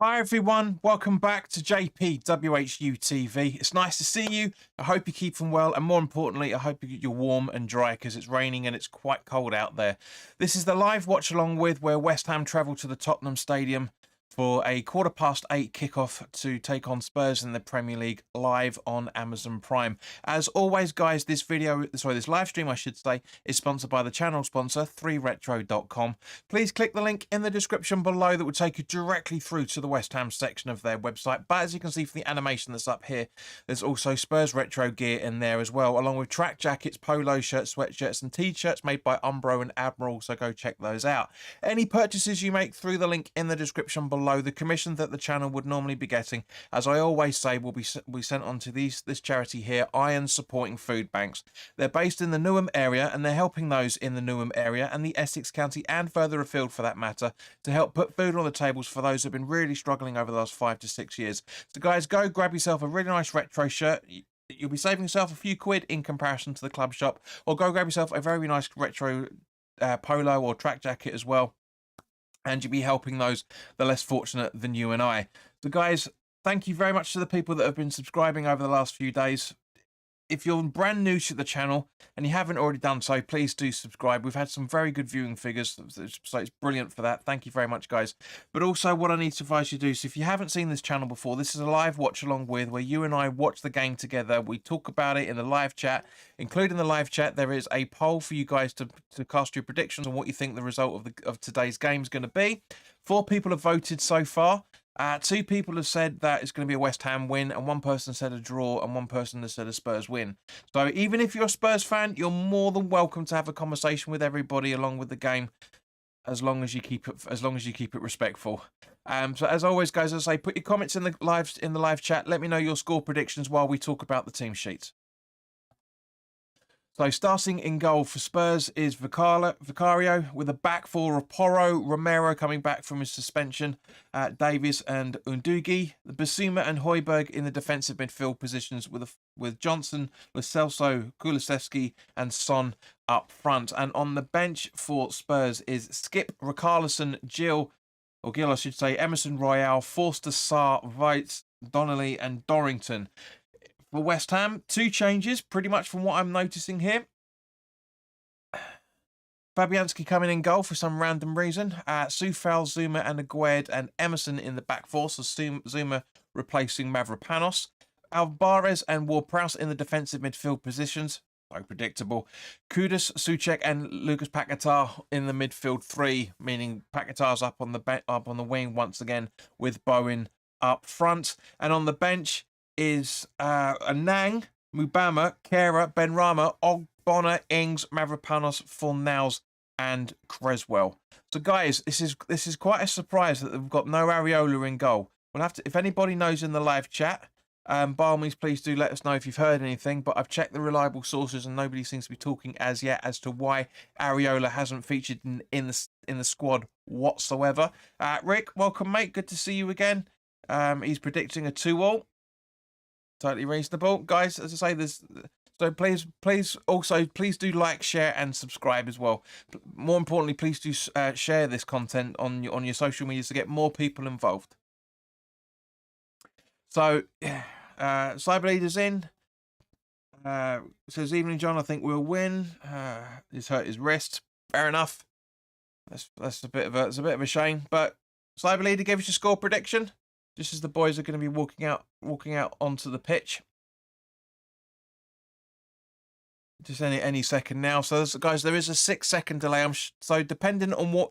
Hi everyone, welcome back to JP WHU TV. It's nice to see you. I hope you're keeping well, and more importantly, I hope you're warm and dry because it's raining and it's quite cold out there. This is the live watch along with where West Ham travel to the Tottenham Stadium for a 8:15 kickoff to take on Spurs in the Premier League live on Amazon Prime. As always, guys, this live stream, I should say, is sponsored by the channel sponsor, 3retro.com. Please click the link in the description below that will take you directly through to the West Ham section of their website. But as you can see from the animation that's up here, there's also Spurs retro gear in there as well, along with track jackets, polo shirts, sweatshirts, and t-shirts made by Umbro and Admiral, so go check those out. Any purchases you make through the link in the description below, the commission that the channel would normally be getting, as I always say, will be sent on to this charity here, Iron Supporting Food Banks. They're based in the Newham area, and they're helping those in the Newham area and the Essex County and further afield for that matter to help put food on the tables for those who have been really struggling over the last 5 to 6 years. So guys, go grab yourself a really nice retro shirt. You'll be saving yourself a few quid in comparison to the club shop, or go grab yourself a very nice retro polo or track jacket as well, and you'll be helping those the less fortunate than you and I. So guys, thank you very much to the people that have been subscribing over the last few days. If you're brand new to the channel and you haven't already done so, please do subscribe. We've had some very good viewing figures, so it's brilliant for that. Thank you very much, guys. But also what I need to advise you to do, so if you haven't seen this channel before, this is a live watch along with where you and I watch the game together. We talk about it in the live chat. Including the live chat, there is a poll for you guys to cast your predictions on what you think the result of today's game is going to be. 4 people have voted so far. 2 people have said that it's going to be a West Ham win, and 1 person said a draw, and 1 person has said a Spurs win. So even if you're a Spurs fan, you're more than welcome to have a conversation with everybody along with the game, as long as you keep it respectful. So as always, guys, as I say, put your comments in the live chat. Let me know your score predictions while we talk about the team sheets. So starting in goal for Spurs is Vicario, with a back four of Porro, Romero coming back from his suspension, Davies and Undugi, Basuma and Højbjerg in the defensive midfield positions with Johnson, Lo Celso, Kulusevski and Son up front. And on the bench for Spurs is Skip, Richarlison, Gil, I should say, Emerson Royale, Forster, Sarr, Weitz, Donnelly and Dorrington. For West Ham, 2 changes, pretty much from what I'm noticing here. Fabianski coming in goal for some random reason. Soufal, Zuma and Aguerd and Emerson in the back four, so Zuma replacing Mavropanos. Alvarez and Ward-Prowse in the defensive midfield positions. So predictable. Kudus, Souček and Lucas Paquetá in the midfield 3, meaning Paquetá's up on the wing once again with Bowen up front. And on the bench is Anang, Mubama, Kera, Benrahma, Ogbonna, Ings, Mavropanos, Fornals, and Creswell. So guys, this is quite a surprise that we've got no Areola in goal. We'll have to, if anybody knows in the live chat, by all means, please do let us know if you've heard anything. But I've checked the reliable sources, and nobody seems to be talking as yet as to why Areola hasn't featured in the squad whatsoever. Rick, welcome, mate. Good to see you again. He's predicting a 2-2. Totally reasonable, guys. As I say, so please do like, share, and subscribe as well. More importantly, please do share this content on your social media to get more people involved. So, Cyber Leader's in. Says, evening, John. I think we'll win. He's hurt his wrist. Fair enough. That's a bit of a shame. But Cyber Leader, give us your score prediction. Just as the boys are going to be walking out onto the pitch. Just any second now. So guys, there is a 6-second delay. So depending on what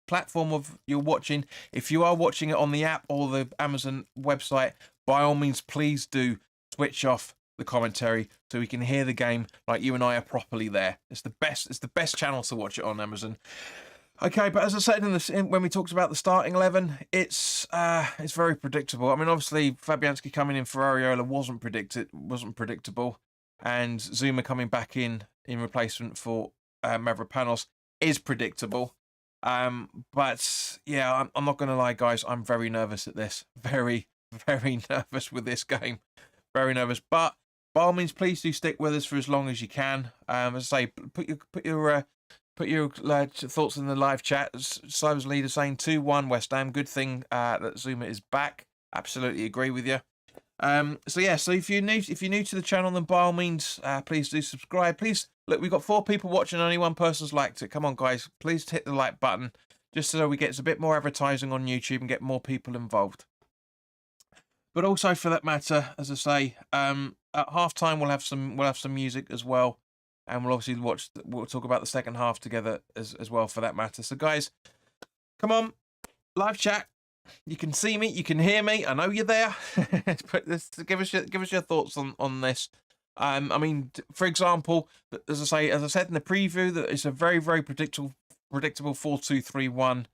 platform you're watching, if you are watching it on the app or the Amazon website, by all means, please do switch off the commentary so we can hear the game like you and I are properly there. It's the best channel to watch it on Amazon. Okay, but as I said when we talked about the starting 11, it's very predictable. I mean, obviously Fabianski coming in for Areola wasn't predictable, and Zuma coming back in replacement for Mavropanos is predictable. But yeah, I'm not going to lie, guys. I'm very nervous at this. Very, very nervous with this game. Very nervous. But by all means, please do stick with us for as long as you can. As I say, put your Put your thoughts in the live chat. Simon's leader saying 2-1 West Ham. Good thing that Zuma is back. Absolutely agree with you. So yeah, so if you're new to the channel, then by all means, please do subscribe. Please look, we've got 4 people watching, only 1 person's liked it. Come on, guys, please hit the like button, just so we get a bit more advertising on YouTube and get more people involved. But also, for that matter, as I say, at halftime we'll have some music as well, and we'll obviously we'll talk about the second half together as well, for that matter. So guys, come on, live chat. You can see me, you can hear me. I know you're there. But give us your thoughts on this. I mean, for example, as I said in the preview, that it's a very, very predictable 4-2-3-1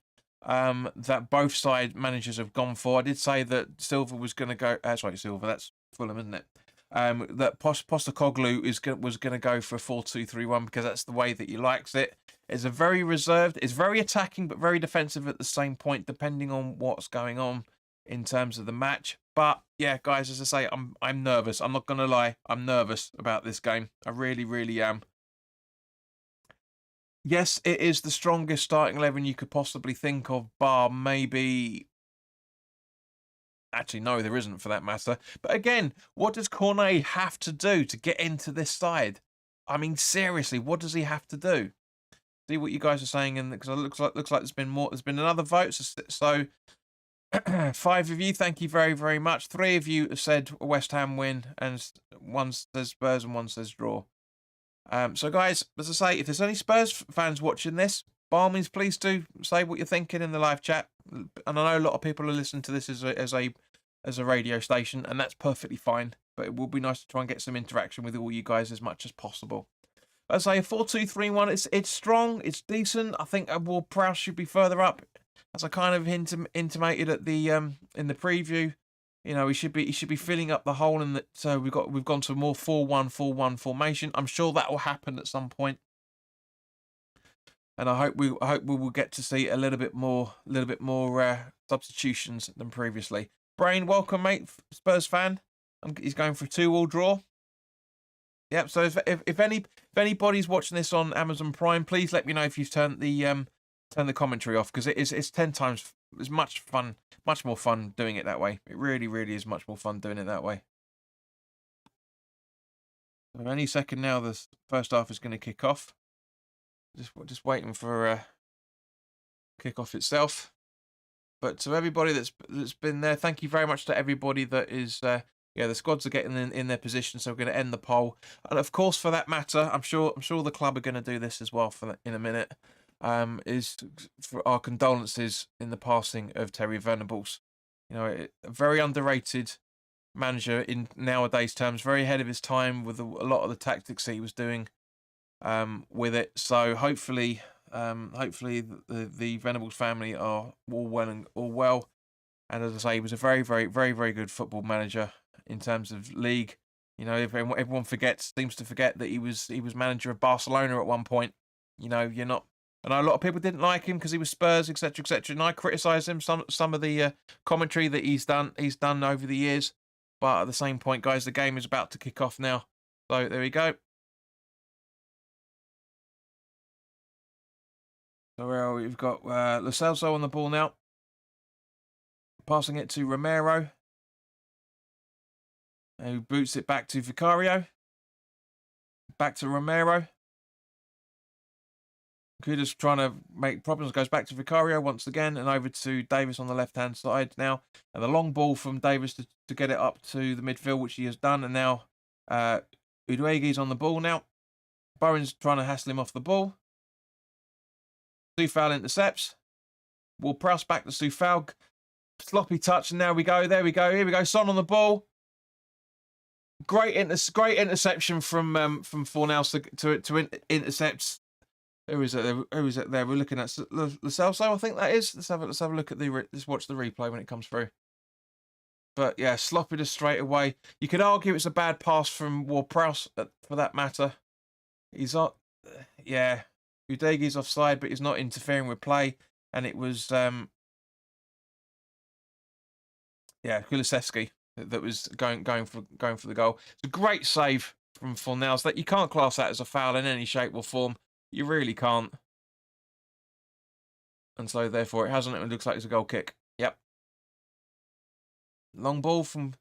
that both side managers have gone for. I did say that Silva was going to go. Sorry, Silva. That's Fulham, isn't it? That Postecoglou was going to go for a 4-2-3-1 because that's the way that he likes it. It's a very reserved. It's very attacking, but very defensive at the same point, depending on what's going on in terms of the match. But yeah, guys, as I say, I'm nervous. I'm not going to lie. I'm nervous about this game. I really, really am. Yes, it is the strongest starting 11 you could possibly think of, bar maybe. Actually, no, there isn't, for that matter. But again, what does Cornet have to do to get into this side? I mean, seriously, what does he have to do? See what you guys are saying, and because it looks like there's been more. There's been another vote. So 5 of you, thank you very, very much. 3 of you have said West Ham win, and 1 says Spurs and 1 says draw. So guys, as I say, if there's any Spurs fans watching this, by all means, please do say what you're thinking in the live chat. And I know a lot of people are listening to this as a radio station, and that's perfectly fine. But it would be nice to try and get some interaction with all you guys as much as possible. As I say, a 4-2-3-1. It's strong. It's decent. I think Ward-Prowse should be further up, as I kind of intimated at the in the preview. You know, he should be filling up the hole in that. So we've gone to a more 4-1-4-1 formation. I'm sure that will happen at some point, and I hope we will get to see a little bit more substitutions than previously. Brain, welcome, mate. Spurs fan. He's going for a 2-2 draw. Yep. So if anybody's watching this on Amazon Prime, please let me know if you've turned the commentary off, because it's 10 times. It's much more fun doing it that way. It really, really is much more fun doing it that way. So any second now, the first half is going to kick off. Just waiting for kick off itself. But to everybody that's been there, thank you very much to everybody that is. Yeah, the squads are getting in their position, so we're going to end the poll. And of course, for that matter, I'm sure the club are going to do this as well in a minute. Is for our condolences in the passing of Terry Venables. You know, a very underrated manager in nowadays terms, very ahead of his time with a lot of the tactics that he was doing with it. So hopefully the Venables family are all well. And as I say, he was a very, very, very, very good football manager in terms of league. You know, everyone seems to forget that he was manager of Barcelona at one point. You know, you're not. I know a lot of people didn't like him because he was Spurs, etc., etc. And I criticise him some of the commentary that he's done over the years. But at the same point, guys, the game is about to kick off now. So there we go. So we've got Lo Celso on the ball now, passing it to Romero, who boots it back to Vicario. Back to Romero. Kuda's trying to make problems, goes back to Vicario once again, and over to Davis on the left-hand side now. And the long ball from Davis to get it up to the midfield, which he has done. And now Uduegi's on the ball now. Bowen's trying to hassle him off the ball. Soufal intercepts. Ward-Prowse back to Soufal. Sloppy touch, and now we go. There we go. Here we go. Son on the ball. Great interception from Fornals to intercept. Who is it there? We're looking at Lo Celso, I think that is. Let's have a look at let's watch the replay when it comes through. But yeah, sloppy just straight away. You could argue it's a bad pass from Ward-Prowse for that matter. He's not. Yeah, Udegi's offside, but he's not interfering with play, and it was Kulusevski that was going for the goal. It's a great save from Fornals. That you can't class that as a foul in any shape or form. You really can't. And so, therefore, it hasn't. It looks like it's a goal kick. Yep. Long ball to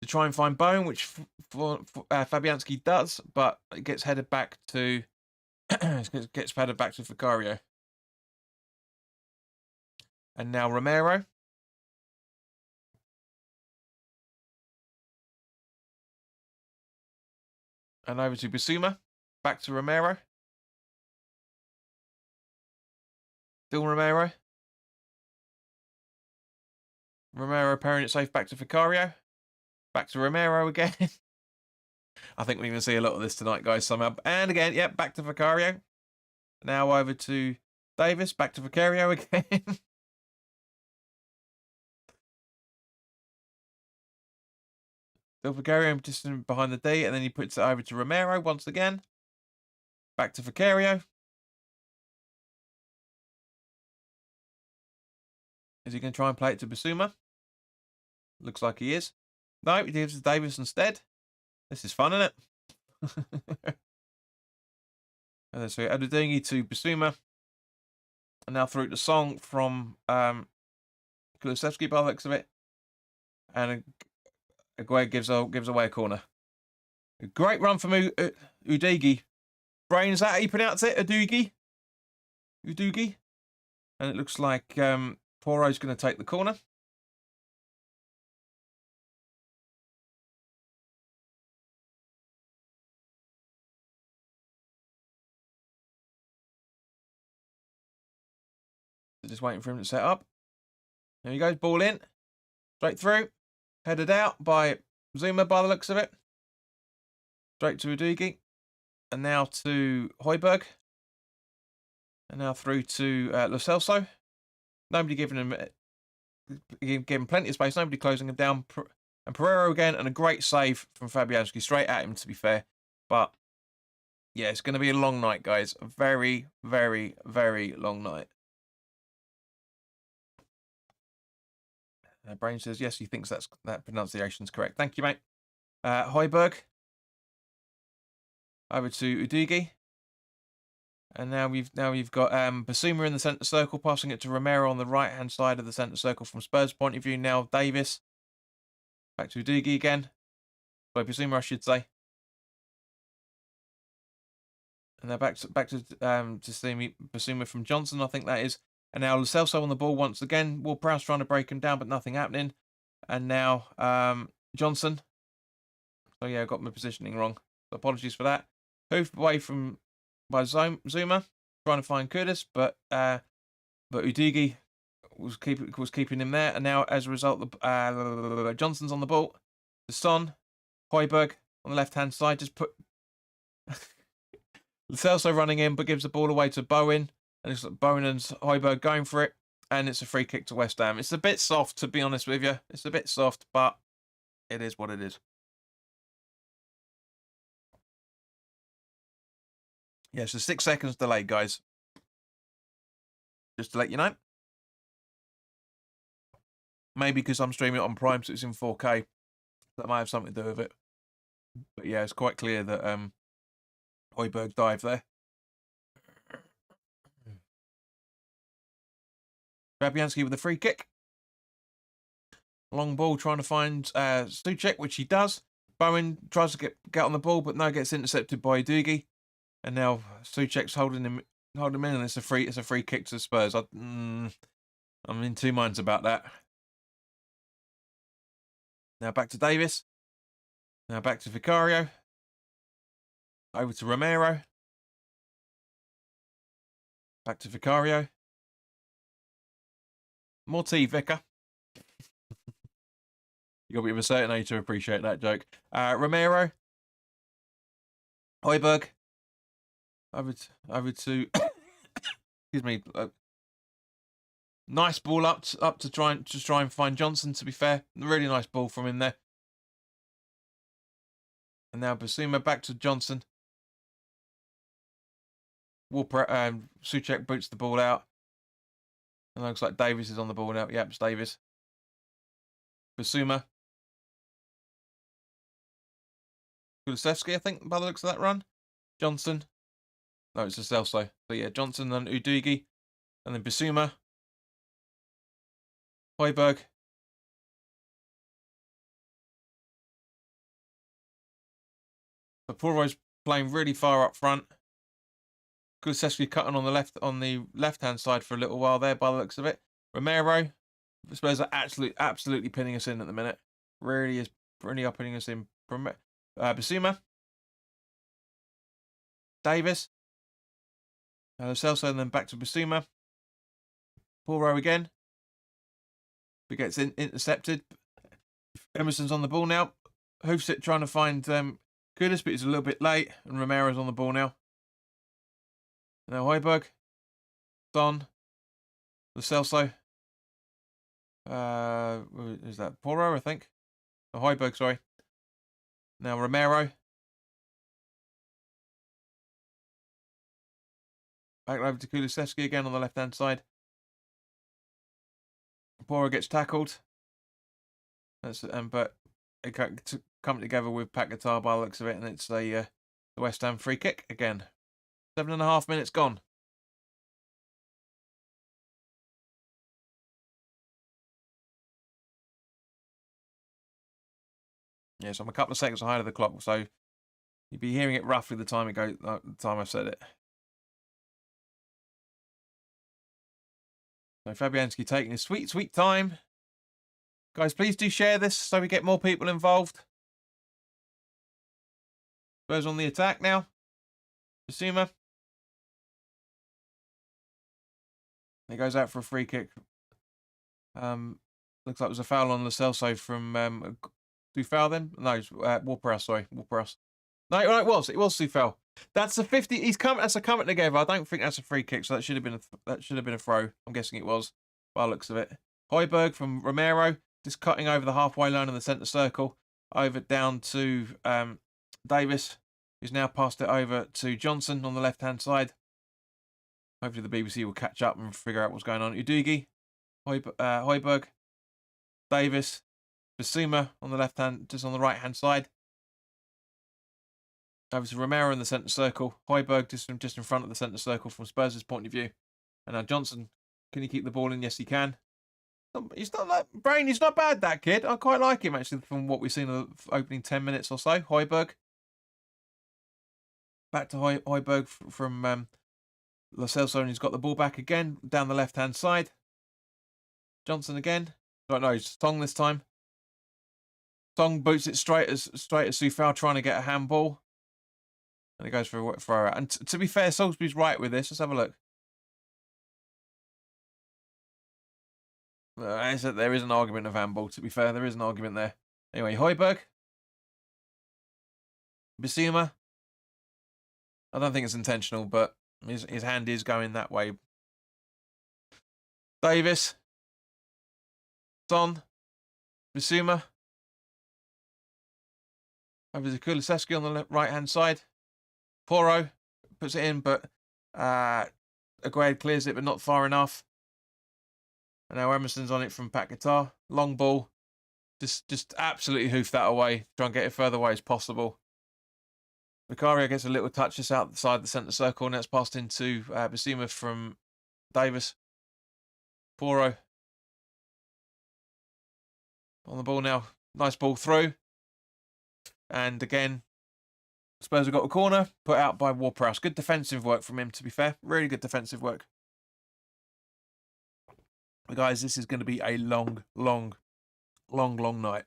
try and find Bowen, which Fabianski does, but it gets headed back to gets headed back to Vicario. And now Romero. And over to Bissouma. Back to Romero. Still Romero. Romero parrying it safe back to Vicario. Back to Romero again. I think we're going to see a lot of this tonight, guys, somehow. And again, yep, back to Vicario. Now over to Davis. Back to Vicario again. Still Vicario just behind the D, and then he puts it over to Romero once again. Back to Vicario. Is he going to try and play it to Bissouma? Looks like he is. No, he gives it to Davis instead. This is fun, isn't it? And then so Adudingi to Bissouma. And now through to Song from Kulusevski by the looks of it. And Aguirre gives away a corner. A great run from Udigi. Brain, is that how you pronounce it? Udugi? Udugi? And it looks like Poro's going to take the corner. Just waiting for him to set up. There he goes, ball in. Straight through. Headed out by Zuma by the looks of it. Straight to Udugi. And now to Højbjerg. And now through to Lo Celso. Nobody giving him plenty of space. Nobody closing him down. And Pereiro again. And a great save from Fabianski. Straight at him, to be fair. But, yeah, it's going to be a long night, guys. A very, very, very long night. Brain says, yes, he thinks that pronunciation's correct. Thank you, mate. Højbjerg. Over to Udugi. And now we've got Bissouma in the centre circle, passing it to Romero on the right-hand side of the centre circle from Spurs' point of view. Now Davis. Back to Udugi again. Sorry, Bissouma, I should say. And now back to Bissouma from Johnson, I think that is. And now Lo Celso on the ball once again. Ward-Prowse trying to break him down, but nothing happening. And now Johnson. So, yeah, I got my positioning wrong. So apologies for that. Hoofed away by Zuma, trying to find Kudus, but Udugi was keeping him there. And now, as a result, Johnson's on the ball. The Son, Højbjerg on the left-hand side. Just put Lo Celso running in, but gives the ball away to Bowen. And it's like Bowen and Højbjerg going for it. And it's a free kick to West Ham. It's a bit soft, to be honest with you. It's a bit soft, but it is what it is. Yeah, so 6 seconds delay, guys. Just to let you know. Maybe because I'm streaming it on Prime, so it's in 4K. That might have something to do with it. But yeah, it's quite clear that Højbjerg dived there. Fabianski with a free kick. Long ball trying to find Souček, which he does. Bowen tries to get on the ball, but no, gets intercepted by Udugi. And now Souček's holding him in, and it's a free kick to Spurs. I'm in two minds about that. Now back to Davis. Now back to Vicario. Over to Romero. Back to Vicario. More tea, Vicar. You got to be of a certain age to appreciate that joke. Romero. Højbjerg. Over to excuse me. Nice ball up to try and find Johnson, to be fair. Really nice ball from him there. And now Bissouma back to Johnson. Souček boots the ball out. It looks like Davis is on the ball now. Yep, it's Davis. Bissouma. Kulusevski, I think, by the looks of that run. Johnson. No, it's Lo Celso. So yeah, Johnson and Udugi. And then Bissouma. Højbjerg. So Porro's playing really far up front. Kulusevski cutting on the left-hand side for a little while there by the looks of it. Romero. Spurs are absolutely pinning us in at the minute. Really are pinning us in. Bissouma. Davis. Lo Celso, and then back to Bissouma. Porro again. He gets intercepted. Emerson's on the ball now. Hoofsit trying to find Kudus, but he's a little bit late. And Romero's on the ball now. Now Højbjerg. Son. Lo Celso. Is that Porro, I think? Oh, Højbjerg, sorry. Now Romero. Back over to Kulusevski again on the left-hand side. Porro gets tackled. But it come together with Paquetá by the looks of it, and it's the West Ham free kick again. 7.5 minutes gone. Yeah, so I'm a couple of seconds ahead of the clock, so you'll be hearing it roughly the time the time I've said it. So Fabianski taking his sweet time. Guys, please do share this so we get more people involved. Spurs on the attack now. Bissouma. He goes out for a free kick. Looks like it was a foul on Lo Celso from Soufal then? No, Ward-Prowse, sorry. Ward-Prowse. No, it was. It was Soufal. That's a 50. That's a coming together. I don't think that's a free kick, so that should have been a throw. I'm guessing it was, by the looks of it. Højbjerg from Romero, just cutting over the halfway line in the centre circle, over down to Davis, who's now passed it over to Johnson on the left-hand side. Hopefully the BBC will catch up and figure out what's going on. Udugi, Højbjerg, Davis, Bissouma on the left-hand, just on the right-hand side. Over to Romero in the centre circle. Højbjerg just in front of the centre circle from Spurs' point of view. And now Johnson, can he keep the ball in? Yes, he can. He's not like Brain. He's not bad, that kid. I quite like him actually from what we've seen in the opening 10 minutes or so. Højbjerg. Back to Højbjerg from Lo Celso, and he's got the ball back again down the left-hand side. Johnson again. Right, no, it's Tong this time. Tong boots it straight as Soufal trying to get a handball. And it goes for a throw out. And to be fair, Salisbury's right with this. Let's have a look. There is an argument of handball, to be fair. There is an argument there. Anyway, Højbjerg. Bissouma. I don't think it's intentional, but his hand is going that way. Davis. Son. Bissouma. Over to Kulusevski on the right-hand side. Porro puts it in, but Aguerd clears it, but not far enough. And now Emerson's on it from Paquetá. Long ball. Just absolutely hoof that away. Try and get it further away as possible. Vicario gets a little touch just outside the centre circle, and it's passed into Bissouma from Davis. Porro. On the ball now. Nice ball through. And again, Spurs have got a corner put out by Ward-Prowse. Good defensive work from him, to be fair. Really good defensive work. But guys, this is going to be a long night.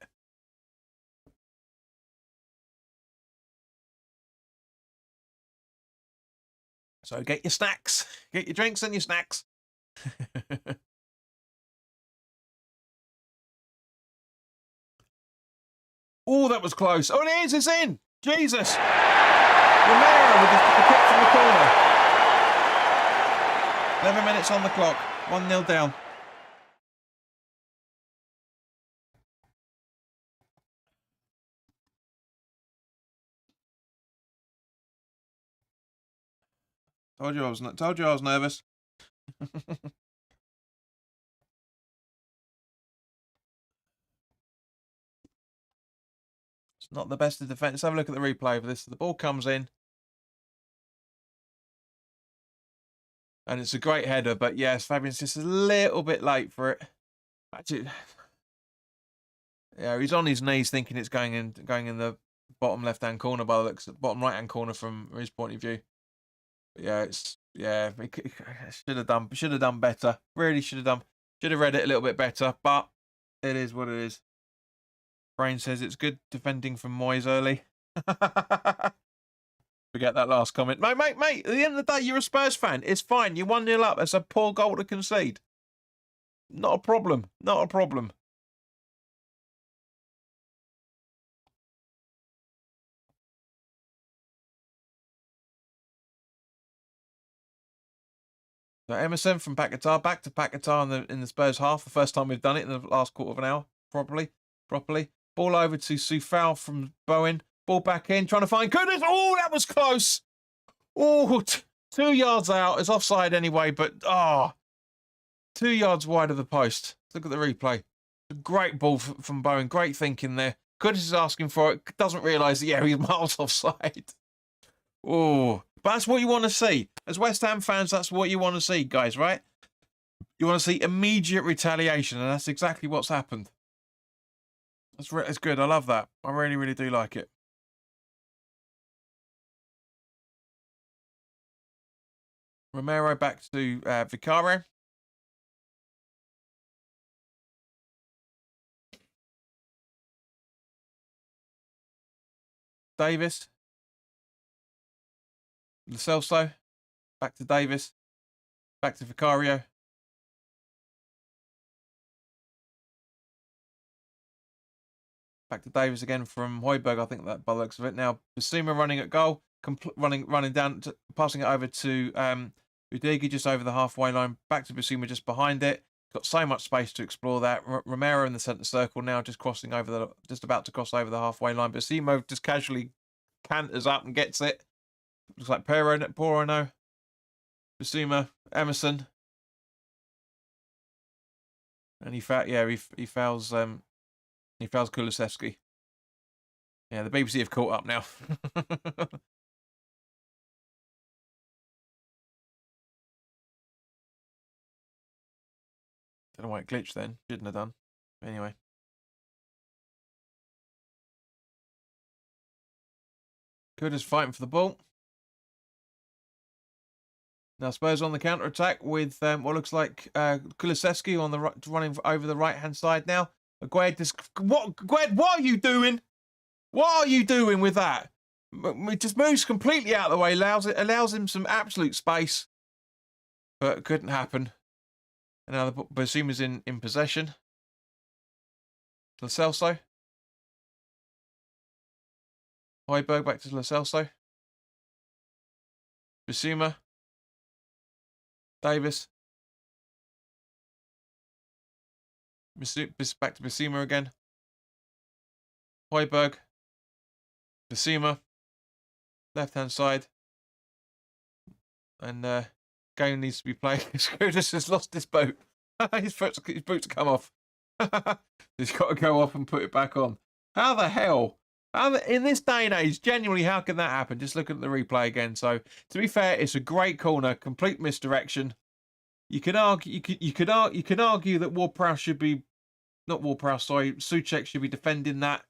So get your snacks. Get your drinks and your snacks. Oh, that was close. Oh, it is. It's in. Jesus. Romero with the kick from the corner. 11 minutes on the clock. 1-0 down. Told you I was nervous. It's not the best of defence. Let's have a look at the replay of this. The ball comes in. And it's a great header, but yes, Fabian's just a little bit late for it. Actually, yeah, he's on his knees thinking it's going in the bottom left-hand corner by the looks, bottom right-hand corner from his point of view. But yeah, should have done better. Really should have read it a little bit better. But it is what it is. Brain says it's good defending from Moyes early. Forget that last comment. Mate. At the end of the day, you're a Spurs fan. It's fine. You're 1-0 up. It's a poor goal to concede. Not a problem. Not a problem. So Emerson from Paquetá, back to Paquetá in the Spurs half. The first time we've done it in the last quarter of an hour, properly. Ball over to Soufal from Bowen. Ball back in, trying to find Kudus. Oh, that was close. Oh, 2 yards out. It's offside anyway, but 2 yards wide of the post. Look at the replay. A great ball from Bowen. Great thinking there. Kudus is asking for it. Doesn't realise that, yeah, he's miles offside. Oh, but that's what you want to see. As West Ham fans, that's what you want to see, guys, right? You want to see immediate retaliation, and that's exactly what's happened. That's good. I love that. I really, really do like it. Romero back to Vicario. Davis. Lo Celso. Back to Davis. Back to Vicario. Back to Davis again from Højbjerg, I think, that by the looks of it. Now, Basuma running at goal. Running down, passing it over to Udigi just over the halfway line. Back to Basuma just behind it. Got so much space to explore that. Romero in the centre circle now, just about to cross over the halfway line. Basuma just casually canters up and gets it. Looks like Poro no. Basuma, Emerson, and he fouls Kulusevski. Yeah, the BBC have caught up now. Don't know why it glitched then. Shouldn't have done. Anyway. Kuda's fighting for the ball. Now Spurs on the counter-attack with what looks like Kulusevski on the running over the right-hand side now. Aguerd, what are you doing? What are you doing with that? It just moves completely out of the way, allows him some absolute space. But it couldn't happen. And now the Basuma's in possession. Lo Celso. Højbjerg back to Lo Celso. Basuma. Davis. Back to Basuma again. Højbjerg. Basuma. Left-hand side. And game needs to be played. Kudus has lost his boot. his boot's come off. He's got to go off and put it back on. How the hell? In this day and age, genuinely, how can that happen? Just looking at the replay again. So, to be fair, it's a great corner, complete misdirection. You could argue that Ward-Prowse should be, not Ward-Prowse, sorry, Souček should be defending that.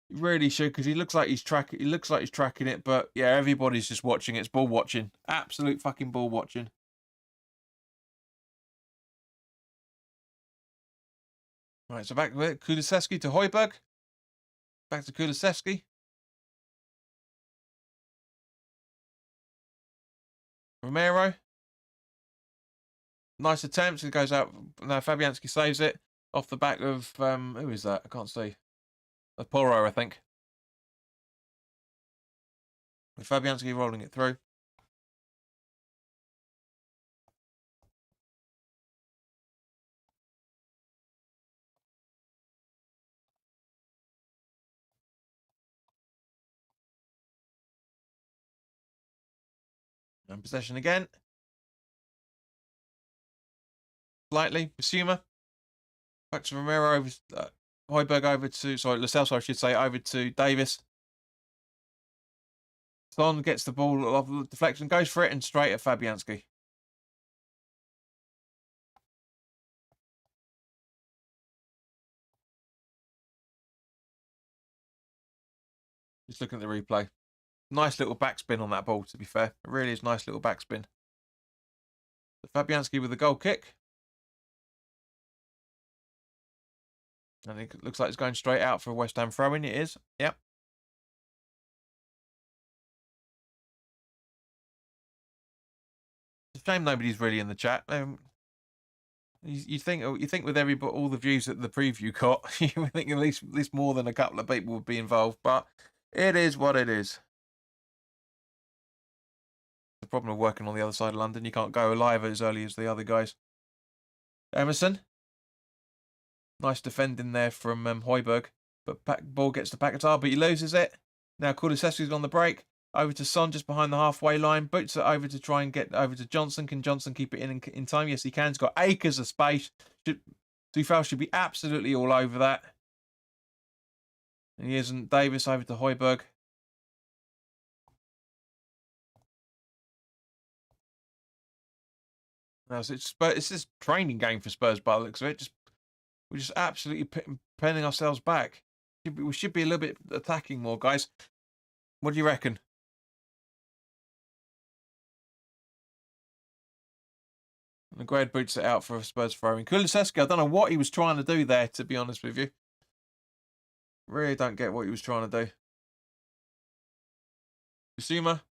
He really should, because he looks like he's tracking it. But yeah, everybody's just watching. It's ball watching, absolute fucking ball watching. Right, so back with Kulusevski to Højbjerg. Back to Kulusevski. Romero. Nice attempt. It goes out. No, Fabianski saves it off the back of who is that? I can't see. Poro, I think. With Fabianski rolling it through. And possession again. Slightly. Basuma. Back to Romero over Højbjerg over to, sorry, Lo Celso, I should say, over to Davis. Son gets the ball off the deflection, goes for it, and straight at Fabianski. Just looking at the replay. Nice little backspin on that ball, to be fair. It really is nice little backspin. Fabianski with the goal kick. And it looks like it's going straight out for a West Ham throw-in. It is. Yep. It's a shame nobody's really in the chat. You think with all the views that the preview got, you would think at least more than a couple of people would be involved, but it is what it is. The problem of working on the other side of London, you can't go live as early as the other guys. Emerson. Nice defending there from Højbjerg, but ball gets to Paquetá, but he loses it. Now Kulusevski's on the break. Over to Son, just behind the halfway line. Boots it over to try and get over to Johnson. Can Johnson keep it in time? Yes, he can. He's got acres of space. Dufal should be absolutely all over that. And he isn't. Davis over to Højbjerg. Now, so it's this training game for Spurs by the looks of it. We're just absolutely penning ourselves back. We should be a little bit attacking more, guys. What do you reckon? McGuire boots it out for a Spurs throwing. Kulusevski, I don't know what he was trying to do there, to be honest with you. Really don't get what he was trying to do. Bissouma.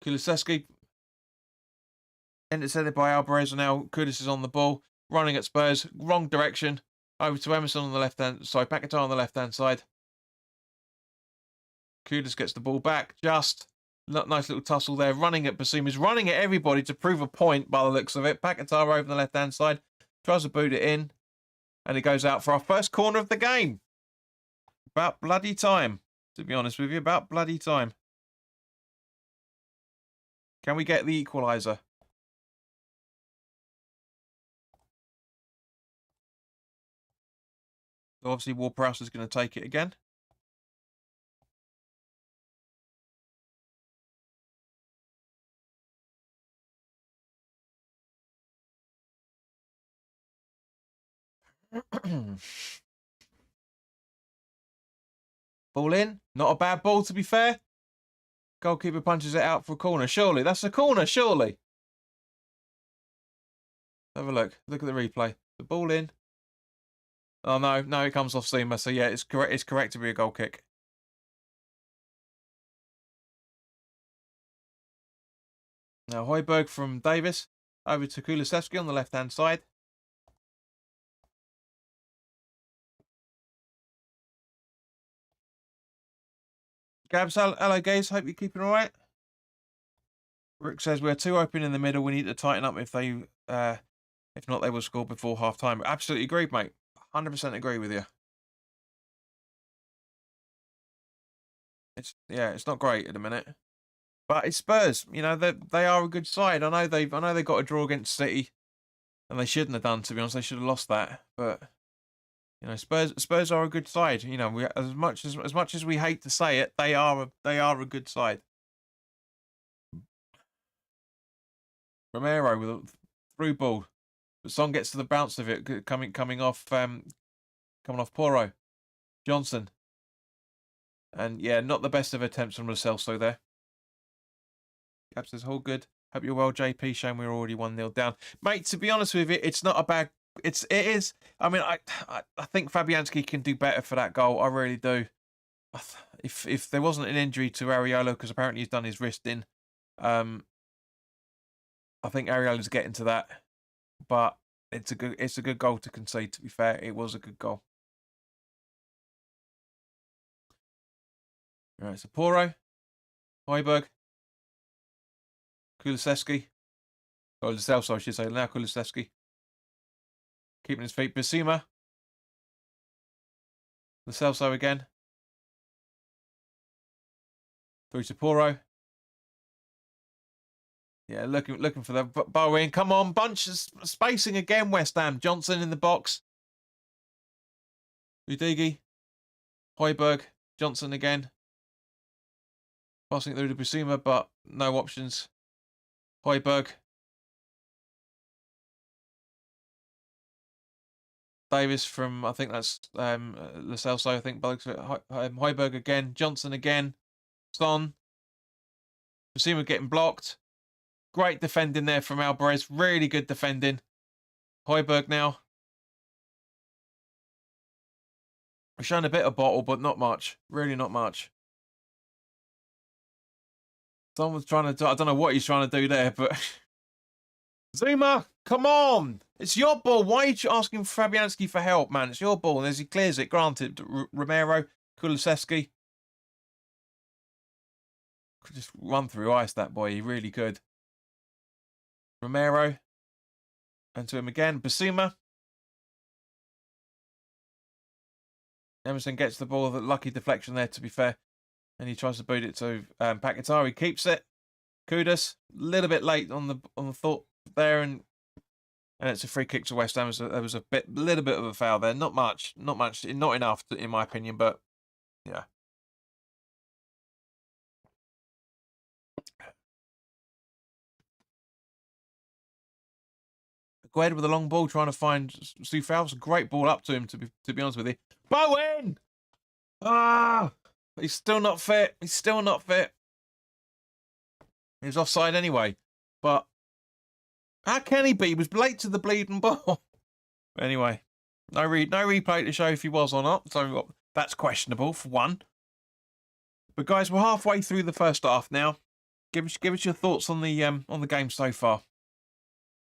Kulusevski. Intercepted by Alvarez, and now Kudus is on the ball. Running at Spurs. Wrong direction. Over to Emerson on the left-hand side. Paquetá on the left-hand side. Kudus gets the ball back. Just... nice little tussle there. Running at Bissouma. He's running at everybody to prove a point by the looks of it. Paquetá over the left-hand side. Tries to boot it in. And it goes out for our first corner of the game. About bloody time. To be honest with you. About bloody time. Can we get the equaliser? So obviously Ward-Prowse is going to take it again. Ball in. Not a bad ball, to be fair. Goalkeeper punches it out for a corner. Surely. That's a corner, surely. Have a look. Look at the replay. The ball in. Oh, no. No, it comes off Seamer. So, yeah, it's correct. It's correct to be a goal kick. Now, Højbjerg from Davis. Over to Kulusevski on the left-hand side. Gabs, hello, guys. Hope you're keeping all right. Rick says we're too open in the middle. We need to tighten up if not, they will score before half-time. Absolutely agreed, mate. 100% agree with you. It's not great at the minute, but it's Spurs. You know they are a good side. I know they got a draw against City, and they shouldn't have done. To be honest, they should have lost that. But you know, Spurs are a good side. You know, as much as we hate to say it, they are a good side. Romero with a through ball. But Son gets to the bounce of it, coming off Porro. Johnson. And yeah, not the best of attempts from Lo Celso there. Gab says, all good. Hope you're well, JP. Shame we're already 1-0 down. Mate, to be honest with you, it's not a bad... It is. I mean, I think Fabianski can do better for that goal. I really do. If there wasn't an injury to Areola, because apparently he's done his wrist in, I think Areola's getting to that. But it's a good goal to concede, to be fair. It was a good goal. All right, so Porro, Højbjerg, Kulusevski. Or Lo Celso, I should say. Now Kulusevski. Keeping his feet. Bissouma. Lo Celso again. Through to Porro. Yeah, looking for the Bowen. Come on, bunch of spacing again, West Ham. Johnson in the box. Udigi. Højbjerg. Johnson again. Passing it through to Bissouma, but no options. Højbjerg. Davis from, I think that's Lo Celso, I think. Højbjerg again. Johnson again. Son. Basuma getting blocked. Great defending there from Alvarez. Really good defending. Højbjerg now. We're showing a bit of bottle, but not much. Really not much. Someone's trying to do, I don't know what he's trying to do there, but... Zuma, come on! It's your ball. Why are you asking Fabianski for help, man? It's your ball. And as he clears it, granted, Romero, Kulusevski. Could just run through ice, that boy. He really could. Romero. And to him again. Basuma. Emerson gets the ball. The lucky deflection there, to be fair. And he tries to boot it to Paquetá. He keeps it. Kudus, a little bit late on the thought there, and it's a free kick to West Ham. There was a little bit of a foul there. Not much, not enough, in my opinion. But yeah. Go ahead with a long ball, trying to find Soufal. It's a great ball up to him. To be honest with you, Bowen. Ah. He's still not fit. He's still not fit. He was offside anyway. But how can he be? He was late to the bleeding ball. Anyway, no replay to show if he was or not. So that's questionable for one. But guys, we're halfway through the first half now. Give us your thoughts on the game so far.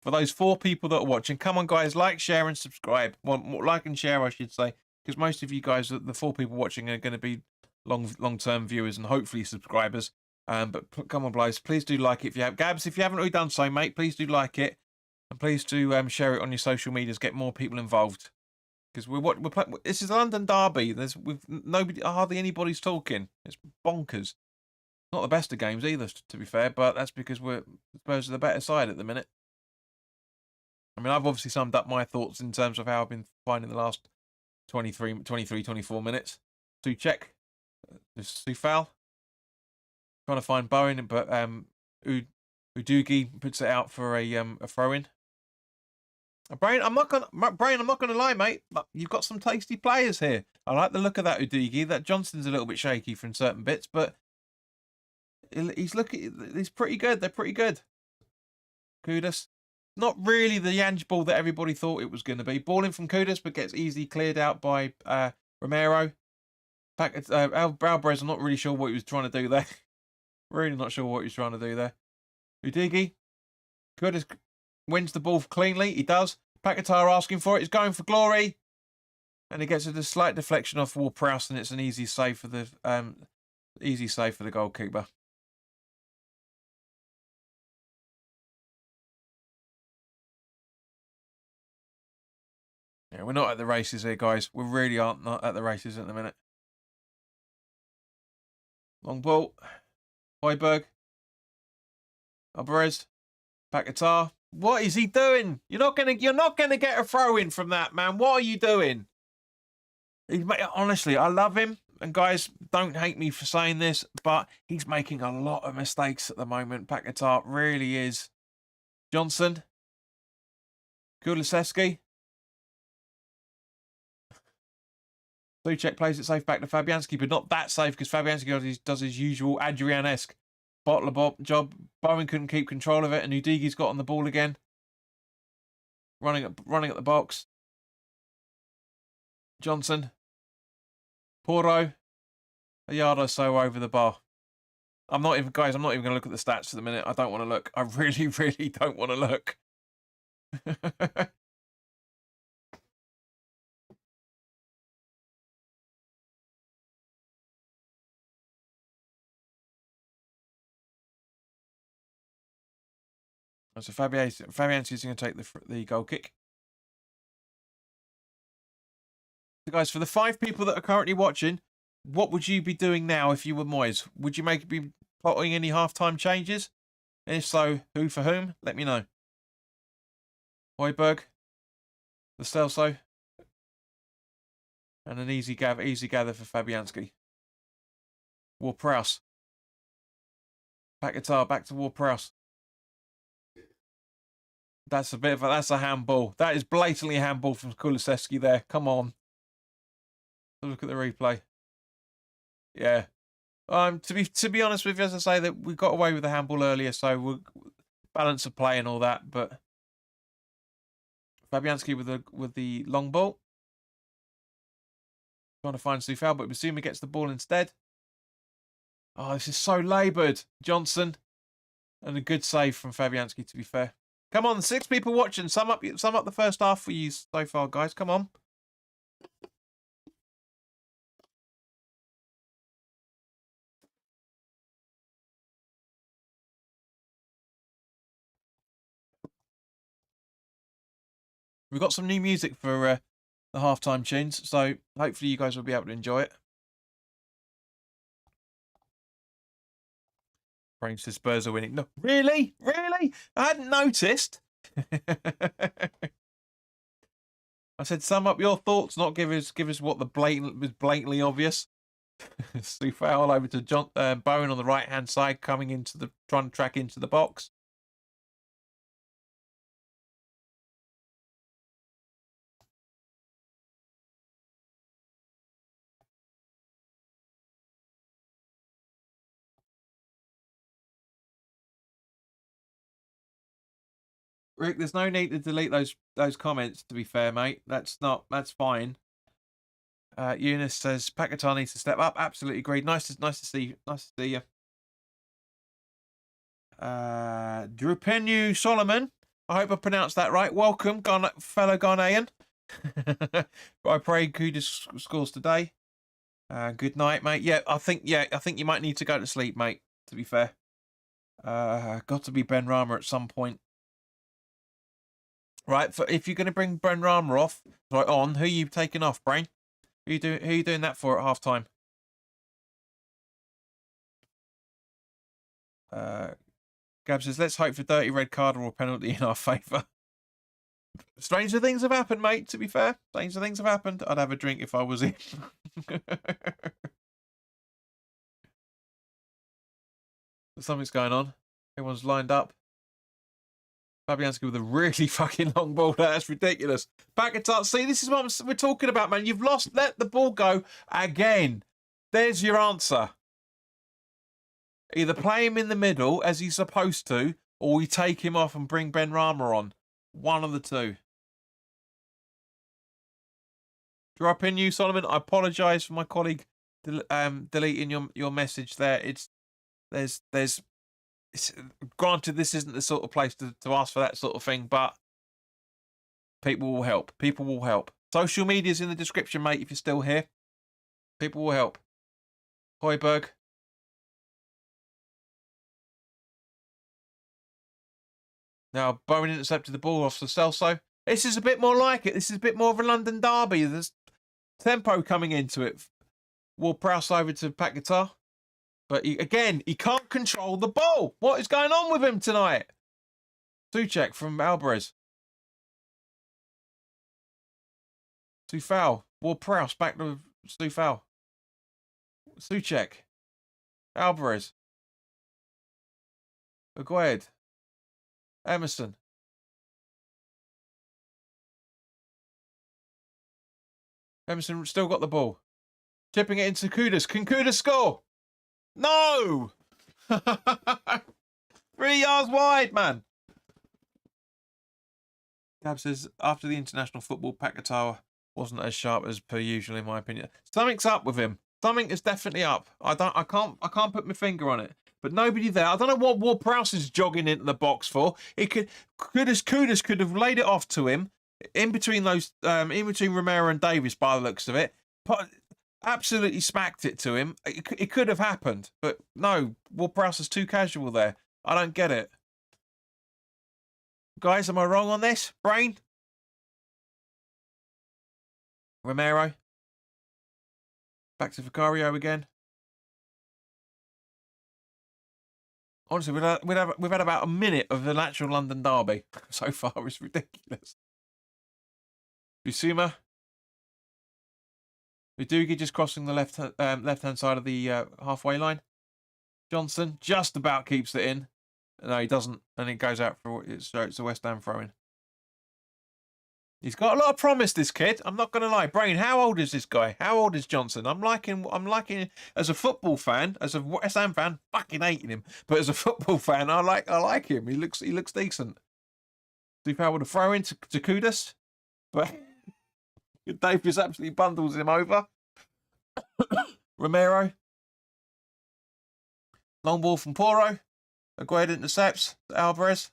For those 4 people that are watching, come on guys, like, share, and subscribe. Well, like and share, I should say, because most of you guys, the 4 people watching, are going to be long-term viewers and hopefully subscribers. But come on, guys, please do like it if you have. Gabs, if you haven't already done so, mate, please do like it, and please do share it on your social medias. Get more people involved, because we're playing. This is a London derby. Hardly anybody's talking. It's bonkers. Not the best of games either, to be fair, but that's because Spurs are the better side at the minute. I mean, I've obviously summed up my thoughts in terms of how I've been finding the last 24 minutes. To check. Soufal. Trying to find Bowen, but Udogie puts it out for a throw-in. Brian, I'm not gonna lie, mate. You've got some tasty players here. I like the look of that Udogie. That Johnson's a little bit shaky from certain bits, but he's pretty good. They're pretty good. Kudus. Not really the Yanj ball that everybody thought it was going to be. Ball in from Kudus, but gets easily cleared out by Romero. Alvarez, I'm not really sure what he was trying to do there. Really not sure what he was trying to do there. Udogie. Kudus wins the ball cleanly. He does. Paquetá asking for it. He's going for glory. And he gets a slight deflection off Ward-Prowse, and it's an easy save for the goalkeeper. Yeah, we're not at the races here, guys. We really aren't not at the races at the minute. Long ball. Højbjerg. Alvarez. Paquetá. What is he doing? You're not gonna get a throw in from that, man. What are you doing? Honestly, I love him. And guys, don't hate me for saying this, but he's making a lot of mistakes at the moment. Paquetá really is. Johnson. Kulusevski. Suchek plays it safe back to Fabianski, but not that safe because Fabianski does his usual Adrian-esque bottler job. Bowen couldn't keep control of it, and Udogie's got on the ball again. Running at the box. Johnson. Porro. A yard or so over the bar. I'm not even going to look at the stats for the minute. I don't want to look. I really, really don't want to look. So Fabianski is going to take the goal kick. So guys, for the 5 people that are currently watching, what would you be doing now if you were Moyes? Would you be plotting any half-time changes? And if so, who for whom? Let me know. Højbjerg. Lo Celso. And an easy gather for Fabianski. Ward-Prowse. Paquetá back to Ward-Prowse. That's that's a handball. That is blatantly a handball from Kulusevski there. Come on. Look at the replay. Yeah. To be honest with you, as I say, that we got away with the handball earlier, so we're balance of play and all that. But Fabianski with the long ball, trying to find Soufal, but Basuma gets the ball instead. Oh, this is so laboured, Johnson, and a good save from Fabianski. To be fair, come on, 6 people watching. Sum up the first half for you so far, guys. Come on. We've got some new music for the halftime tunes, so hopefully you guys will be able to enjoy it. Brain says Spurs are winning. No, really? Really? I hadn't noticed. I said sum up your thoughts, not give us what was blatantly obvious. Soufal over to John Bowen on the right hand side, trying to track into the box. Rick, there's no need to delete those comments. To be fair, mate, that's fine. Eunice says Paquetá needs to step up. Absolutely agreed. Nice to see you. Drupenu Solomon. I hope I pronounced that right. Welcome, fellow Ghanaian. I pray Kudus scores today. Good night, mate. Yeah, I think you might need to go to sleep, mate. To be fair, got to be Ben Rama at some point. Right, if you're going to bring Ben Rama off, on, who are you taking off, Brain? Who are you doing that for at half time? Gab says, let's hope for dirty red card or a penalty in our favour. Stranger things have happened, mate, to be fair. Stranger things have happened. I'd have a drink if I was in. Something's going on. Everyone's lined up. Fabianski with a really fucking long ball. That's ridiculous. Paquetá, see, this is what we're talking about, man. You've let the ball go again. There's your answer. Either play him in the middle, as he's supposed to, or we take him off and bring Ben Rama on. One of the two. Drop in you, Solomon. I apologise for my colleague deleting your message there. Granted, this isn't the sort of place to ask for that sort of thing, but people will help. People will help. Social media's in the description, mate, if you're still here. People will help. Hoiberg. Now, Bowen intercepted the ball off the Celso. This is a bit more like it. This is a bit more of a London derby. There's tempo coming into it. Ward-Prowse over to Paquetá. But he can't control the ball. What is going on with him tonight? Souček from Alvarez. Soufal. Ward-Prowse back to Soufal. Souček. Alvarez. Agued. Emerson. Emerson still got the ball. Chipping it into Kudus. Can Kudus score? No! 3 yards wide, man. Gab says, after the international football, Paquetá wasn't as sharp as per usual, in my opinion. Something's up with him. Something is definitely up. I can't put my finger on it. But nobody there. I don't know what Ward-Prowse is jogging into the box for. Kudus could have laid it off to him in between Romero and Davis, by the looks of it. Absolutely smacked it to him. It could have happened, but no. Ward-Prowse is too casual there. I don't get it. Guys, am I wrong on this? Brain? Romero? Back to Vicario again. Honestly, we've had about a minute of the natural London derby so far. It's ridiculous. Basuma. Udogie just crossing the left-hand side of the halfway line. Johnson just about keeps it in. No, he doesn't, and it goes out for it's a West Ham throw-in. He's got a lot of promise, this kid. I'm not going to lie. Brain, how old is this guy? How old is Johnson? I'm liking as a football fan, as a West Ham fan, fucking hating him. But as a football fan, I like him. He looks decent. Do you with a throw in to Kudus? But Dave just absolutely bundles him over. Romero. Long ball from Poro. Aguero intercepts. Alvarez.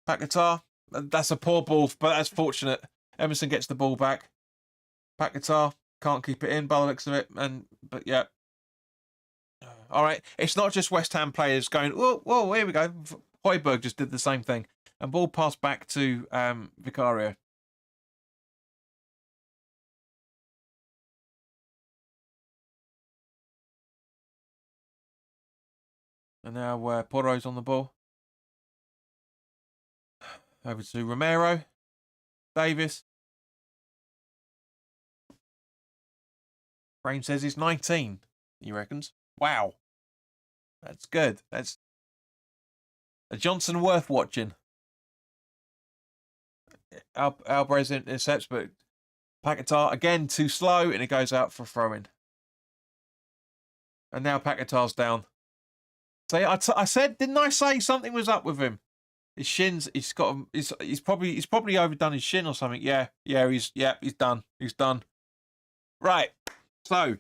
Paquetá. That's a poor ball, but that's fortunate. Emerson gets the ball back. Paquetá can't keep it in by the looks of it. But yeah. All right. It's not just West Ham players going, whoa, here we go. Højbjerg just did the same thing. And ball passed back to Vicario. And now Poro's on the ball. Over to Romero. Davis. Brain says he's 19, he reckons. Wow. That's good. That's a Johnson worth watching. Alvarez intercepts, but Paquetá again too slow, and it goes out for throwing. And now Paquetá's down. So I said, didn't I say something was up with him? His shins. He's probably overdone his shin or something. Yeah. He's done. He's done. Right. So,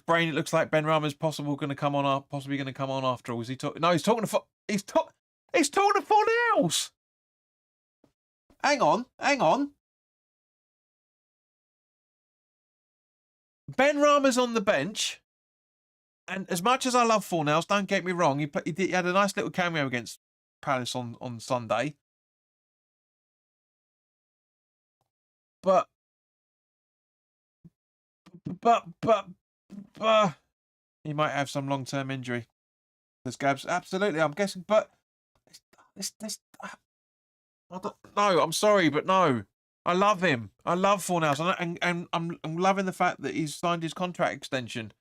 Brain. It looks like Ben Rama's possibly going to come on after all. Was he talking? No, he's talking to. He's talking to Fornals. Hang on. Ben Rama's on the bench. And as much as I love Fornals, don't get me wrong, he had a nice little cameo against Palace on Sunday. But he might have some long-term injury. This Gabs, absolutely, I'm guessing. But this I don't know. I'm sorry, but no. I love him. I love Fornals, and I'm loving the fact that he's signed his contract extension.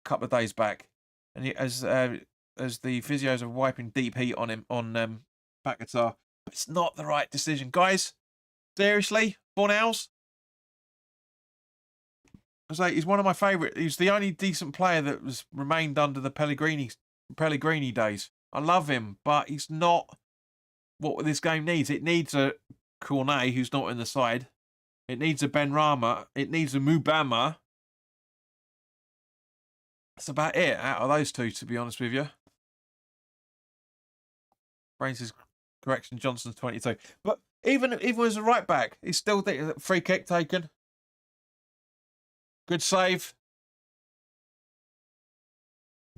Couple of days back, and as the physios are wiping deep heat on him on Paquetá, it's not the right decision, guys. Seriously, Fornals. I say he's one of my favourite. He's the only decent player that was remained under the Pellegrini days. I love him, but he's not what this game needs. It needs a Cornet who's not in the side. It needs a Ben Rama. It needs a Mubama. That's about it out of those two, to be honest with you. Brain says correction, Johnson's 22. But even as a right back, he's still free kick taken. Good save.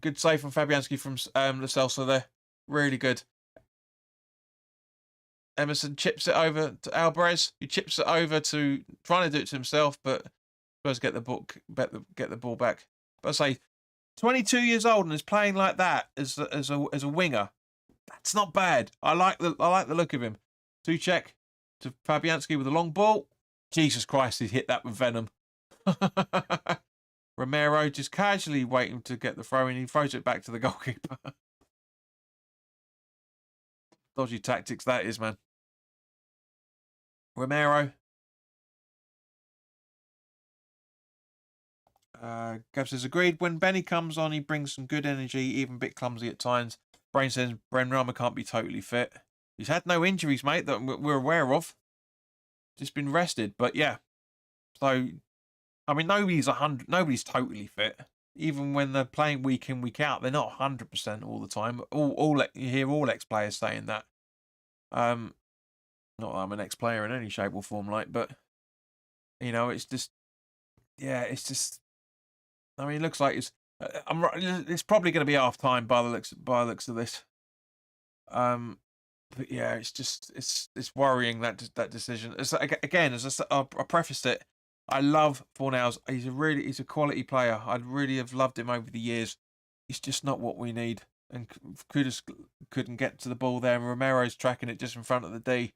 Good save from Fabianski from Lo Celso there. Really good. Emerson chips it over to Alvarez. He chips it over to trying to do it to himself, but supposed to get the ball back. But I say 22 years old and is playing like that as a winger. That's not bad. I like the look of him. Tuchek to Fabianski with a long ball. Jesus Christ, he's hit that with venom. Romero just casually waiting to get the throw in. He throws it back to the goalkeeper. Dodgy tactics that is, man. Romero. Gav says, agreed. When Benny comes on, he brings some good energy, even a bit clumsy at times. Brain says, Bren Rama can't be totally fit. He's had no injuries, mate, that we're aware of. Just been rested, but yeah. So, I mean, nobody's totally fit. Even when they're playing week in, week out, they're not 100% all the time. You hear all ex-players saying that. Not that I'm an ex-player in any shape or form, but it's just, yeah, it's just. I mean, it looks like it's probably going to be half time by the looks of this. But yeah, it's worrying that decision. Again, as I prefaced it, I love Fornals. He's a quality player. I'd really have loved him over the years. He's just not what we need. And Kudus couldn't get to the ball there. And Romero's tracking it just in front of the D.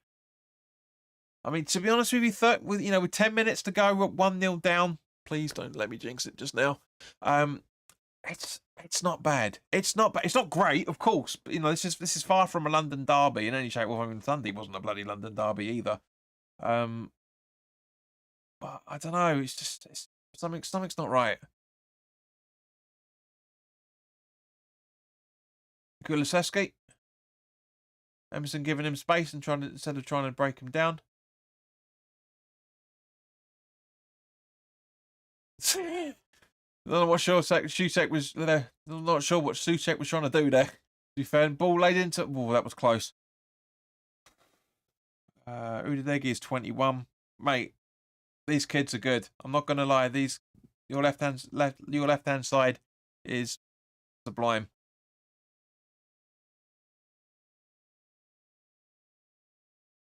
I mean, to be honest with you, with 10 minutes to go, we're 1-0 down. Please don't let me jinx it just now. It's not bad. It's not bad. It's not great, of course. But, you know, this is far from a London derby in any shape. Well, I mean, Sunday wasn't a bloody London derby either. But I don't know. It's just something's not right. Kulusevski, Emerson giving him space and instead of trying to break him down. I don't know what Shusek was there. I'm not sure what Shusek was trying to do there. To be fair, ball laid into. Oh, that was close. Udadegi is 21, mate. These kids are good. I'm not gonna lie. Your left hand side is sublime.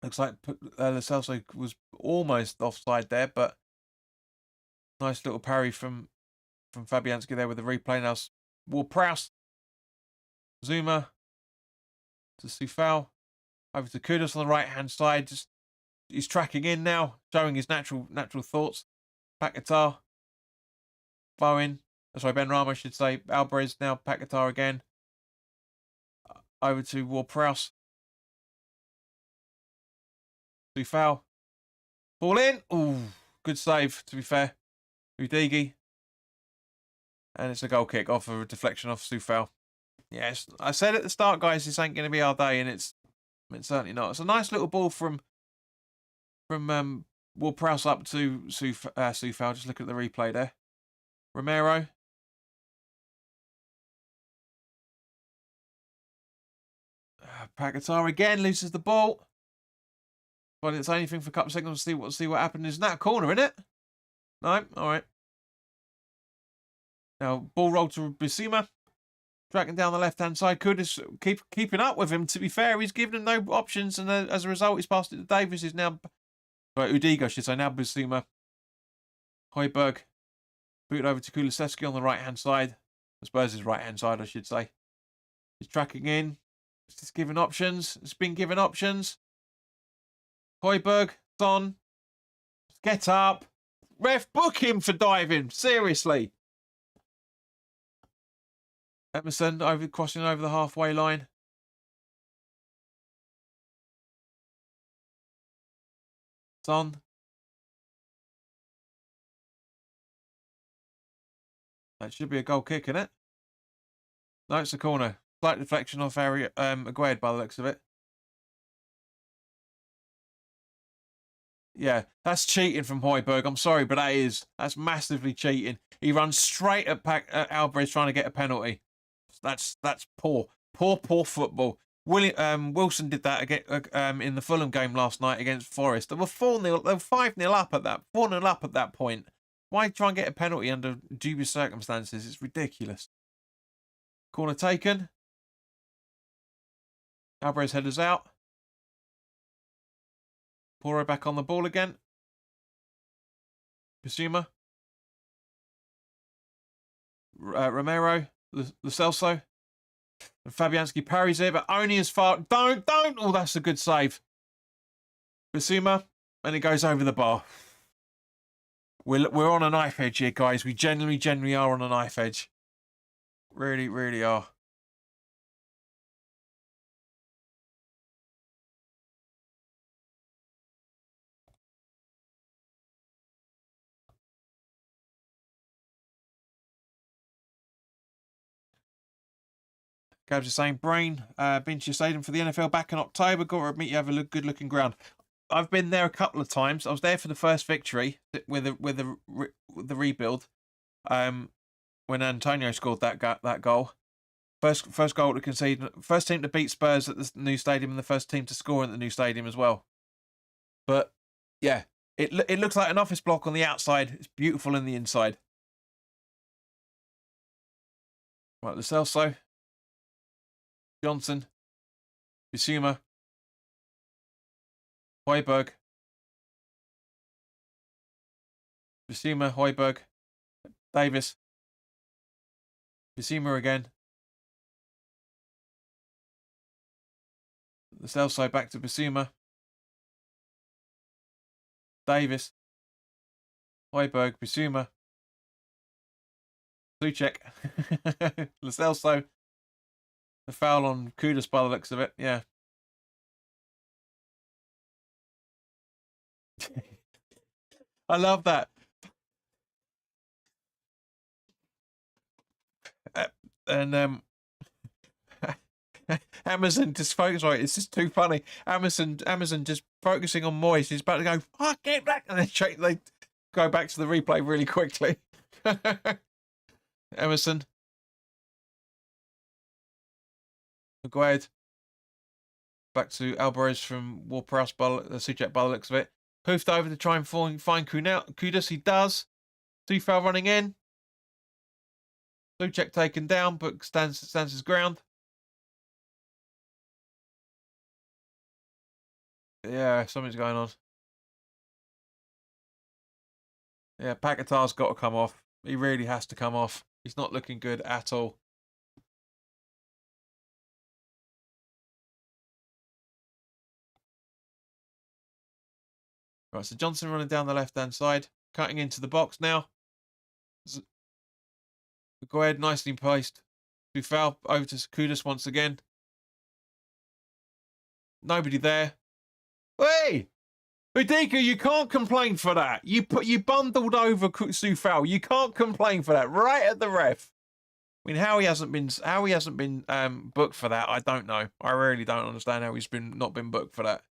Looks like Lo Celso was almost offside there, but nice little parry from Fabianski there with the replay. Now Ward-Prowse, Zuma to Soufal, over to Kudus on the right hand side. Just he's tracking in now, showing his natural thoughts. Paquetá, Bowen, sorry, Ben Rama, I should say. Alvarez now, Paquetá again. Over to Ward-Prowse. Soufal. Ball in. Ooh, good save, to be fair. Udigi. And it's a goal kick off of a deflection off Soufal. Yes, I said at the start, guys, this ain't going to be our day, and it's certainly not. It's a nice little ball from Ward-Prowse up to Soufal. Just look at the replay there. Romero. Paquetá again loses the ball. But it's anything for a couple of seconds to see what happened. Isn't that a corner, isn't it? No? Alright. Now, ball roll to Bissouma. Tracking down the left-hand side. Kudus keeping up with him, to be fair. He's given him no options, and as a result, he's passed it to Davis. Is now... Right, Udigi, I should say. Now Bissouma. Højbjerg. Booted over to Kulusevski on the right-hand side. I suppose his right-hand side, I should say. He's tracking in. It's just given options. It's been given options. Højbjerg, Son. Get up. Ref, book him for diving. Seriously. Emerson crossing over the halfway line. Son. That should be a goal kick, isn't it? No, it's a corner. Slight deflection off area Aguerd by the looks of it. Yeah, that's cheating from Højbjerg. I'm sorry, but that's massively cheating. He runs straight at Alvarez trying to get a penalty. That's poor football. Wilson did that again in the Fulham game last night against Forest. They were 4-0. They were 5-0 up at that. 4-0 up at that point. Why try and get a penalty under dubious circumstances? It's ridiculous. Corner taken. Alvarez headers out. Poro back on the ball again. Bissouma. Romero. Lo Celso. And Fabianski parries it, but only as far. Don't. Oh, that's a good save. Bissouma. And it goes over the bar. We're on a knife edge here, guys. We genuinely are on a knife edge. Really, really are. Gabs is saying, Brain, been to your stadium for the NFL back in October. Got to admit you have a good looking ground. I've been there a couple of times. I was there for the first victory with the rebuild. When Antonio scored that goal. First goal to concede. First team to beat Spurs at the new stadium, and the first team to score at the new stadium as well. But yeah, it looks like an office block on the outside. It's beautiful in the inside. Right, Lo Celso. Johnson, Bissouma, Højbjerg, Bissouma, Højbjerg, Davis, Bissouma again, Lo Celso back to Bissouma, Davis, Højbjerg, Bissouma, Suchek. Lo Celso. The foul on Kudus by the looks of it. Yeah. I love that. And Amazon just focus right. It's just too funny. Amazon just focusing on Moyes. He's about to go, fuck, get back, and then they go back to the replay really quickly. Emerson, Maguire, back to Alvarez from Ward-Prowse, Suchek by the looks of it. Poofed over to try and find Kudus. He does. Tufal running in. Suchek taken down, but stands his ground. Yeah, something's going on. Yeah, Paquetá's got to come off. He really has to come off. He's not looking good at all. Right, so Johnson running down the left-hand side, cutting into the box now. Go ahead, nicely placed. Tufal over to Kudus once again. Nobody there. Hey! Udika, you can't complain for that. You bundled over Tufal. You can't complain for that. Right at the ref. I mean, how he hasn't been booked for that, I don't know. I really don't understand how he's not been booked for that.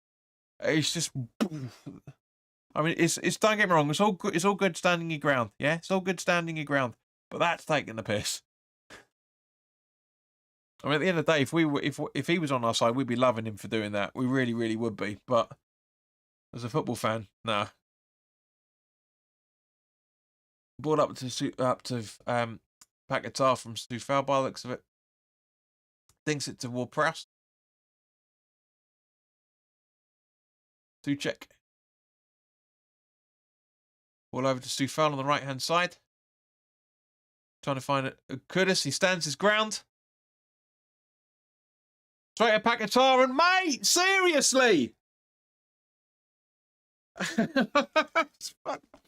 It's just, I mean, it's don't get me wrong. It's all good standing your ground. Yeah, it's all good standing your ground. But that's taking the piss. I mean, at the end of the day, if he was on our side, we'd be loving him for doing that. We really, really would be. But as a football fan, nah. Ball up to Paquetá from Tufal by the looks of it. Thinks it to Ward-Prowse. Suchek. Ball over to Tufal on the right-hand side. Trying to find it. Kudus, he stands his ground. Straight at Paquetá, and mate, seriously!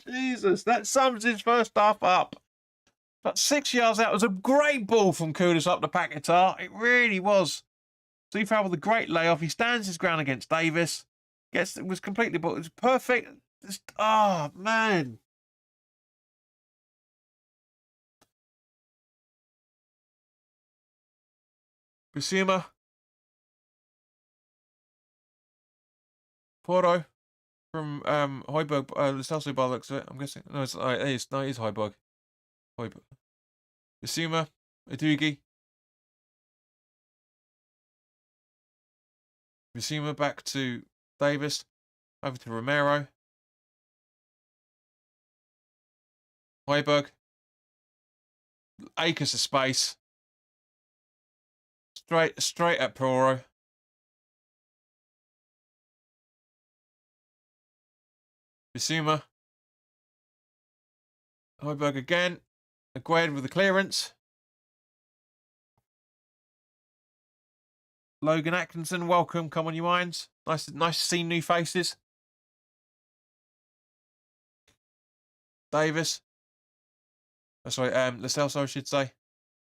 Jesus, that sums his first half up. But 6 yards out was a great ball from Kudus up to Paquetá. It really was. Tufal with a great layoff. He stands his ground against Davis. It was completely, but it was perfect. Oh, man. Bissouma. Porto from Højbjerg, Lo Celso by the looks of it. I'm guessing. No, it is Højbjerg. Bissouma, Udogie. Bissouma back to Davis. Over to Romero. Højbjerg. Acres of space. Straight at Porto. Bissouma. Højbjerg again. Agued with the clearance. Logan Atkinson, welcome. Come on, you minds. Nice to see new faces. Davis. Oh, sorry, Lo Celso, I should say.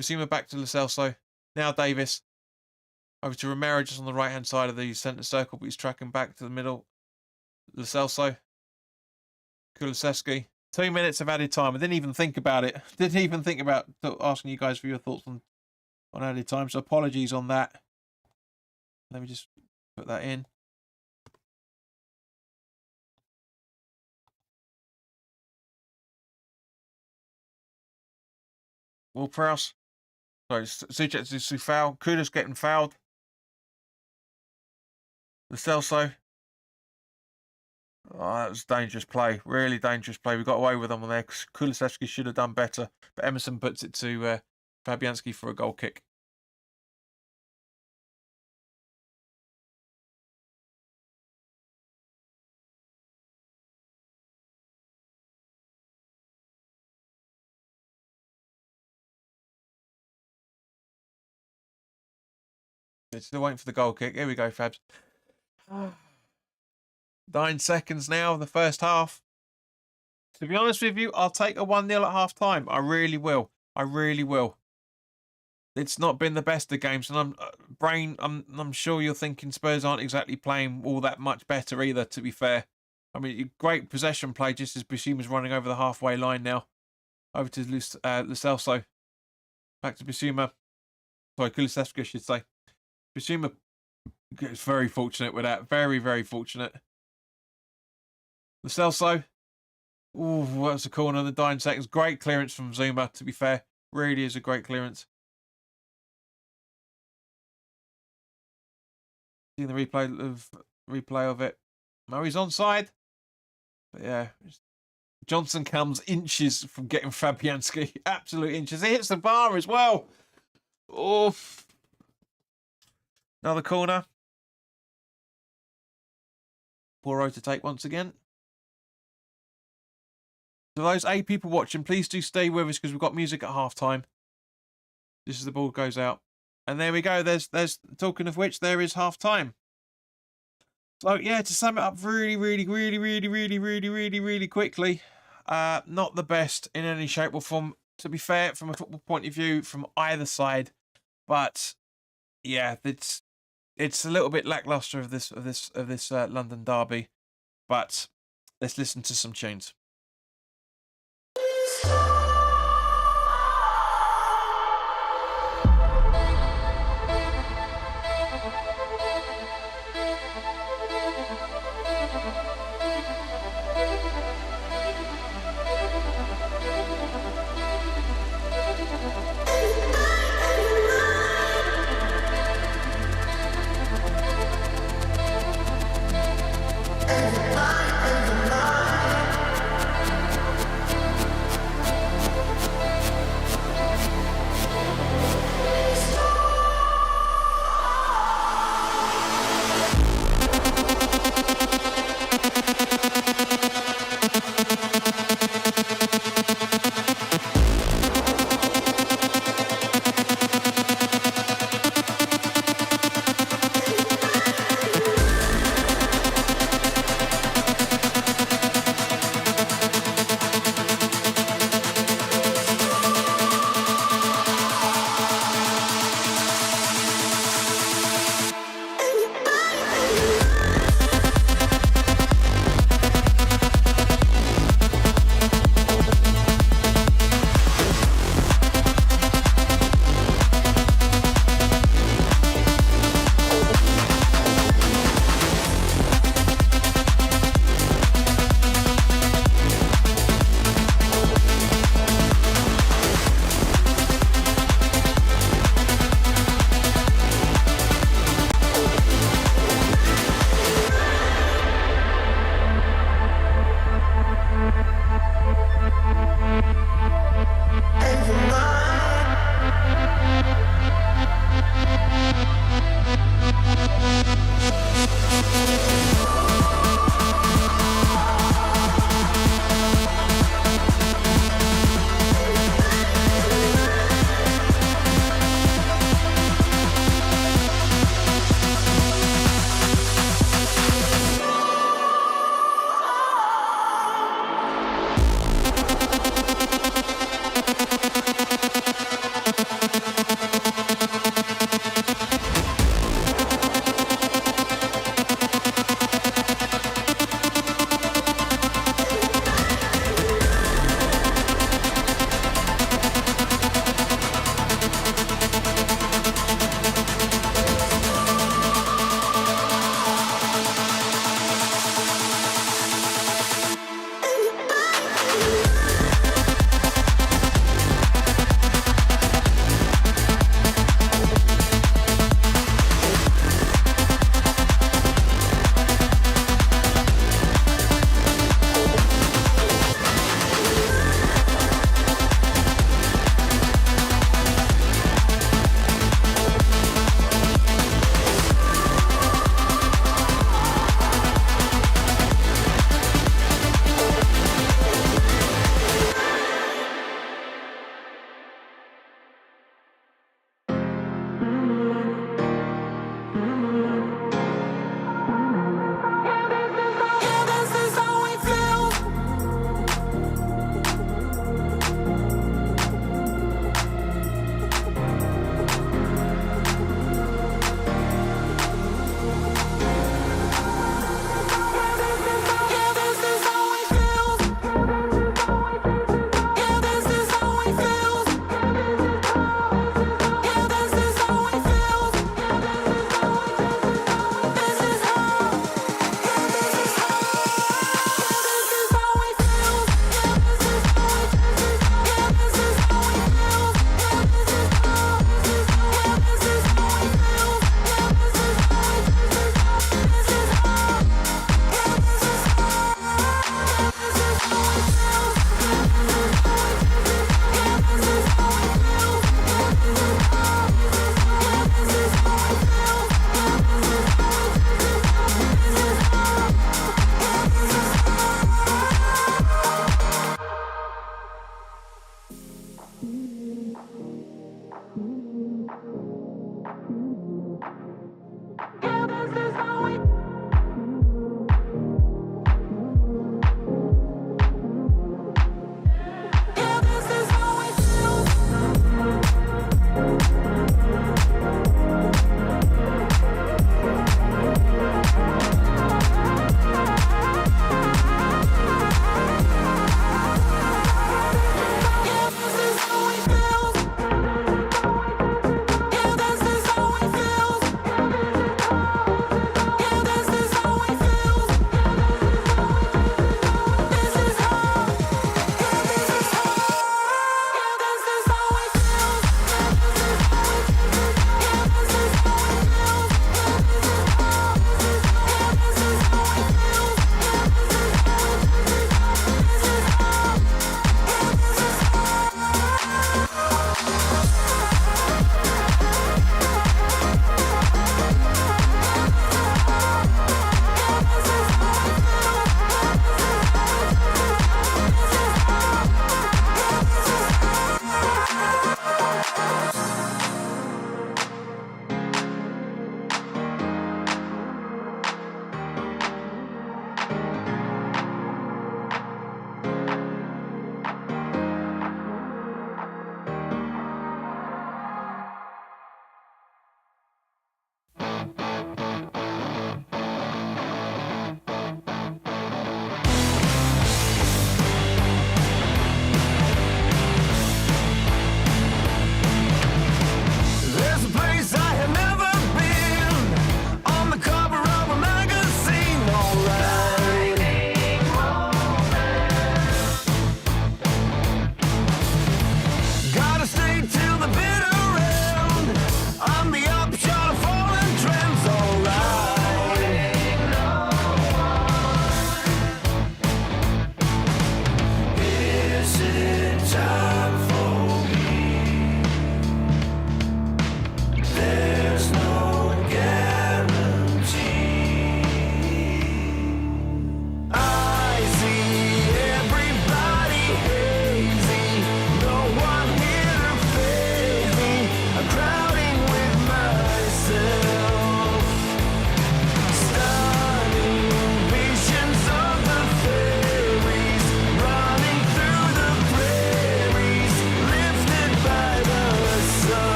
Bissouma back to Lo Celso. Now Davis. Over to Romero, just on the right-hand side of the centre circle, but he's tracking back to the middle. Lo Celso. Kulusevski. 2 minutes of added time. I didn't even think about it. Didn't even think about asking you guys for your thoughts on added time. So apologies on that. Let me just put that in. Ward-Prowse. Sorry, Suchek to foul. Kudus getting fouled. Lo Celso. Oh, that was dangerous play. Really dangerous play. We got away with them on there. Kulusevski should have done better. But Emerson puts it to Fabianski for a goal kick. Still waiting for the goal kick. Here we go, Fabs. 9 seconds now of the first half. To be honest with you, I'll take a 1-0 at half time. I really will. I really will. It's not been the best of games, and I'm sure you're thinking Spurs aren't exactly playing all that much better either, to be fair. I mean, great possession play just as Bissouma's running over the halfway line now. Over to Lo Celso. Back to Bissouma. Sorry, Kulusevski, I should say. Bissouma is very fortunate with that. Very, very fortunate. Lo Celso. Ooh, that's a corner in the dying seconds. Great clearance from Zuma, to be fair. Really is a great clearance. Seeing the replay of it. No, he's onside. But yeah, Johnson comes inches from getting Fabianski. Absolute inches. He hits the bar as well. Oh. Another corner. Poor to take once again. So those 8 people watching, please do stay with us because we've got music at half time. Just as the ball goes out. And there we go. There's talking of which, there is half time. So yeah, to sum it up really quickly, not the best in any shape or form, to be fair, from a football point of view, from either side. But yeah, it's a little bit lackluster of this London derby. But let's listen to some tunes.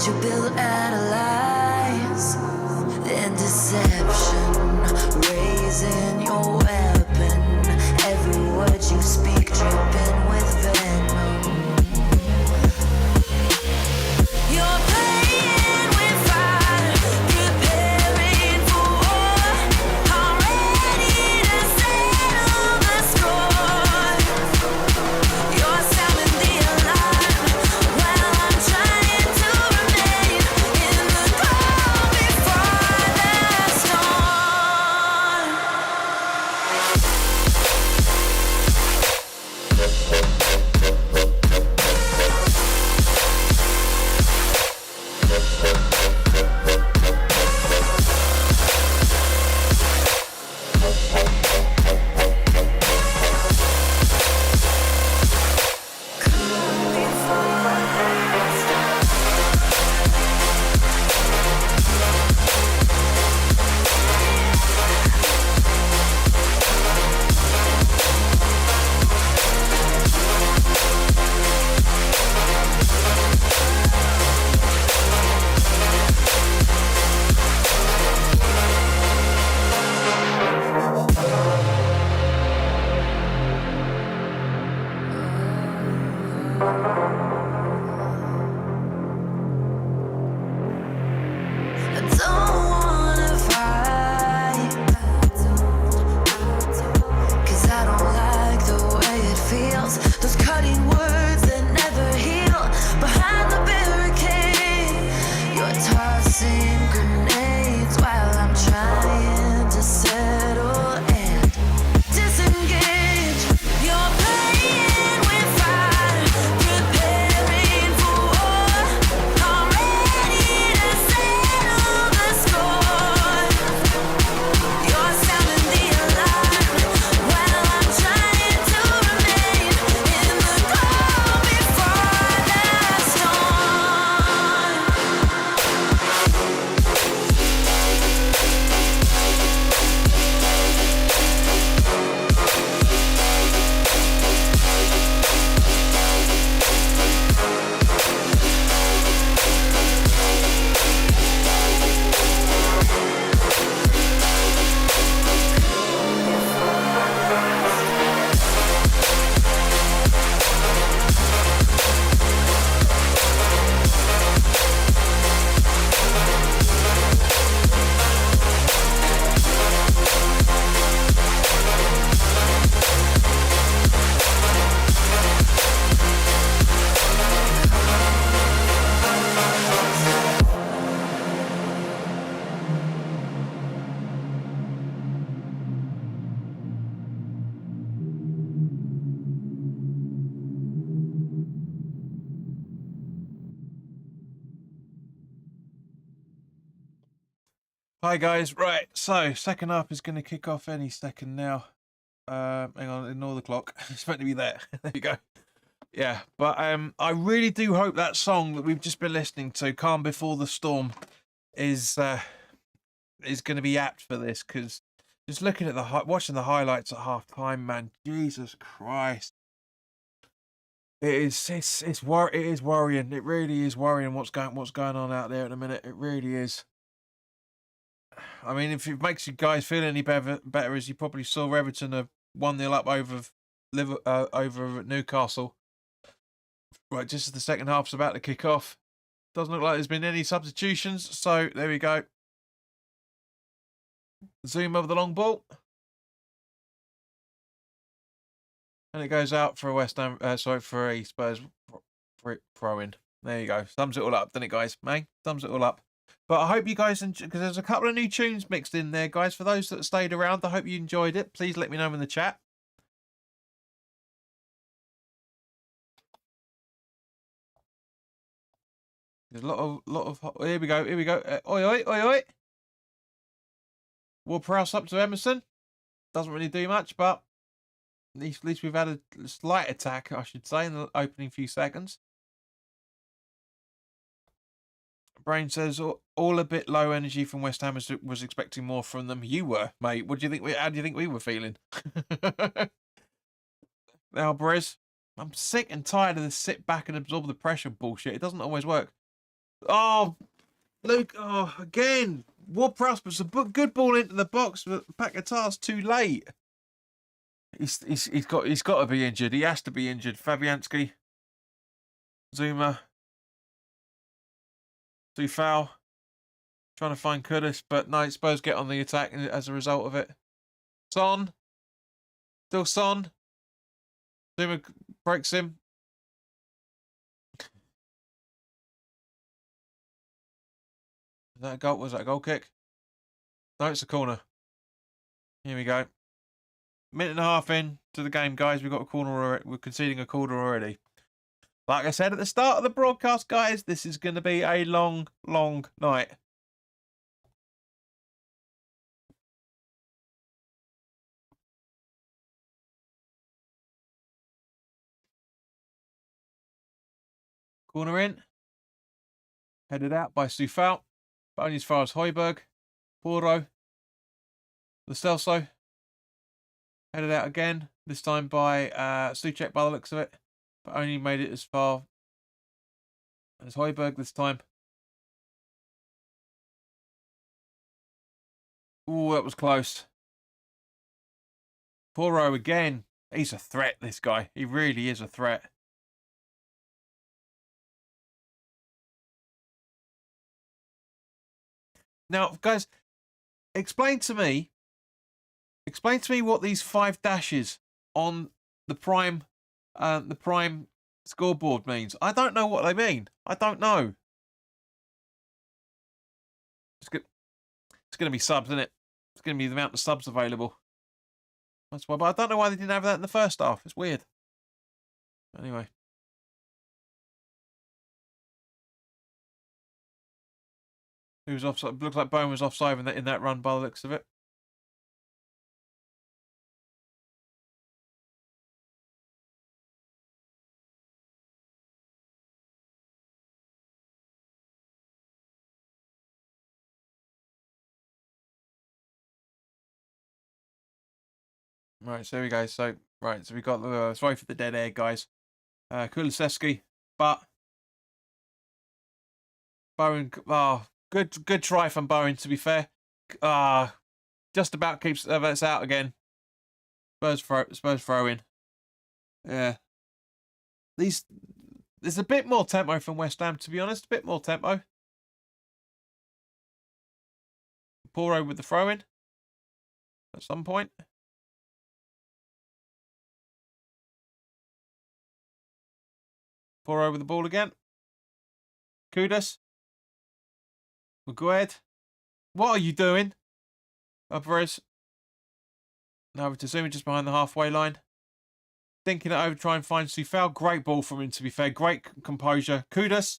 that you build out of lies and deception, raising your weapon. Every word you speak dripping with venom. You're playing with fire, preparing for war. I'm ready to settle the score. You're sounding the alarm while I'm trying to remain in the calm before the storm. I don't wanna fight, 'cause I don't like the way it feels. Those cutting words that never heal. Behind the barricade, you're tossing grenades while I'm trying to settle and disengage. You're playing with fire, preparing for war. I'm ready to settle the score. You're sounding the alarm while I'm trying to remain in the calm before the storm. Hi guys, right, so second half is going to kick off any second now. Hang on, ignore the clock. It's meant to be there. There you go. Yeah, but I really do hope that song that we've just been listening to, Calm Before the Storm, is going to be apt for this, because just looking at watching the highlights at half time, man, Jesus Christ. It is worrying. It really is worrying what's going on out there at the minute. It really is. I mean, if it makes you guys feel any better, as you probably saw, Everton are 1-0 up over Newcastle. Right, just as the second half's about to kick off. Doesn't look like there's been any substitutions, so there we go. Zoom over the long ball. And it goes out for a for a Spurs throw-in. There you go. Sums it all up, doesn't it, guys? Mate, sums it all up. But I hope you guys enjoy, because there's a couple of new tunes mixed in there, guys. For those that stayed around, I hope you enjoyed it. Please let me know in the chat. There's a lot of. Here we go. Oi, oi, oi, oi. Ward-Prowse up to Emerson. Doesn't really do much, but at least we've had a slight attack, I should say, in the opening few seconds. Brain says all a bit low energy from West Ham. Was expecting more from them. You were, mate. What do you think? How do you think we were feeling? Alvarez, I'm sick and tired of the sit back and absorb the pressure bullshit. It doesn't always work. Oh, Luke. Oh, again. Ward-Prowse puts a good ball into the box, but Paquetá's too late. He's got to be injured. He has to be injured. Fabianski, Zuma, Tufal, trying to find Kudus, but no, Spurs get on the attack as a result of it. Son, still Son. Zuma breaks him. Is that a goal? Was that a goal kick? No, it's a corner. Here we go. Minute and a half in to the game, guys. We've got a corner already. We're conceding a corner already. Like I said at the start of the broadcast, guys, this is going to be a long, long night. Corner in. Headed out by Sufal. But only as far as Højbjerg. Porro. Lo Celso. Headed out again. This time by Souček by the looks of it. But only made it as far as Højbjerg this time. Ooh, that was close. Porro again. He's a threat, this guy. He really is a threat. Now, guys, explain to me what these 5 dashes on the prime scoreboard means. I don't know what they mean. I don't know. It's going to be subs, isn't it? It's going to be the amount of subs available. That's why. But I don't know why they didn't have that in the first half. It's weird. Anyway. He was offside. Looks like Bowen was offside in that run by the looks of it. Right, so here we go. So we got the sorry for the dead air, guys. Kulusevski, but Bowen. Good try from Bowen. To be fair, just about keeps us out again. Spurs throw in. Yeah, there's a bit more tempo from West Ham, to be honest. A bit more tempo. Porro with the throw in at some point. Porro with the ball again. Kudus. Maguire. What are you doing? Alvarez. Now over to Zuma just behind the halfway line. Thinking it over, try and find Sufal. Great ball from him, to be fair. Great composure. Kudus.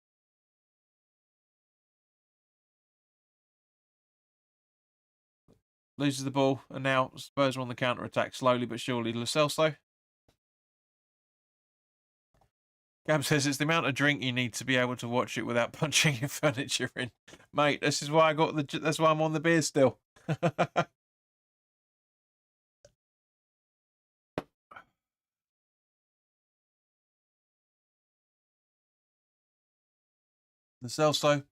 Loses the ball, and now Spurs are on the counter-attack slowly but surely. Lo Celso. Gab says it's the amount of drink you need to be able to watch it without punching your furniture in. Mate, this is why that's why I'm on the beer still. The Celso.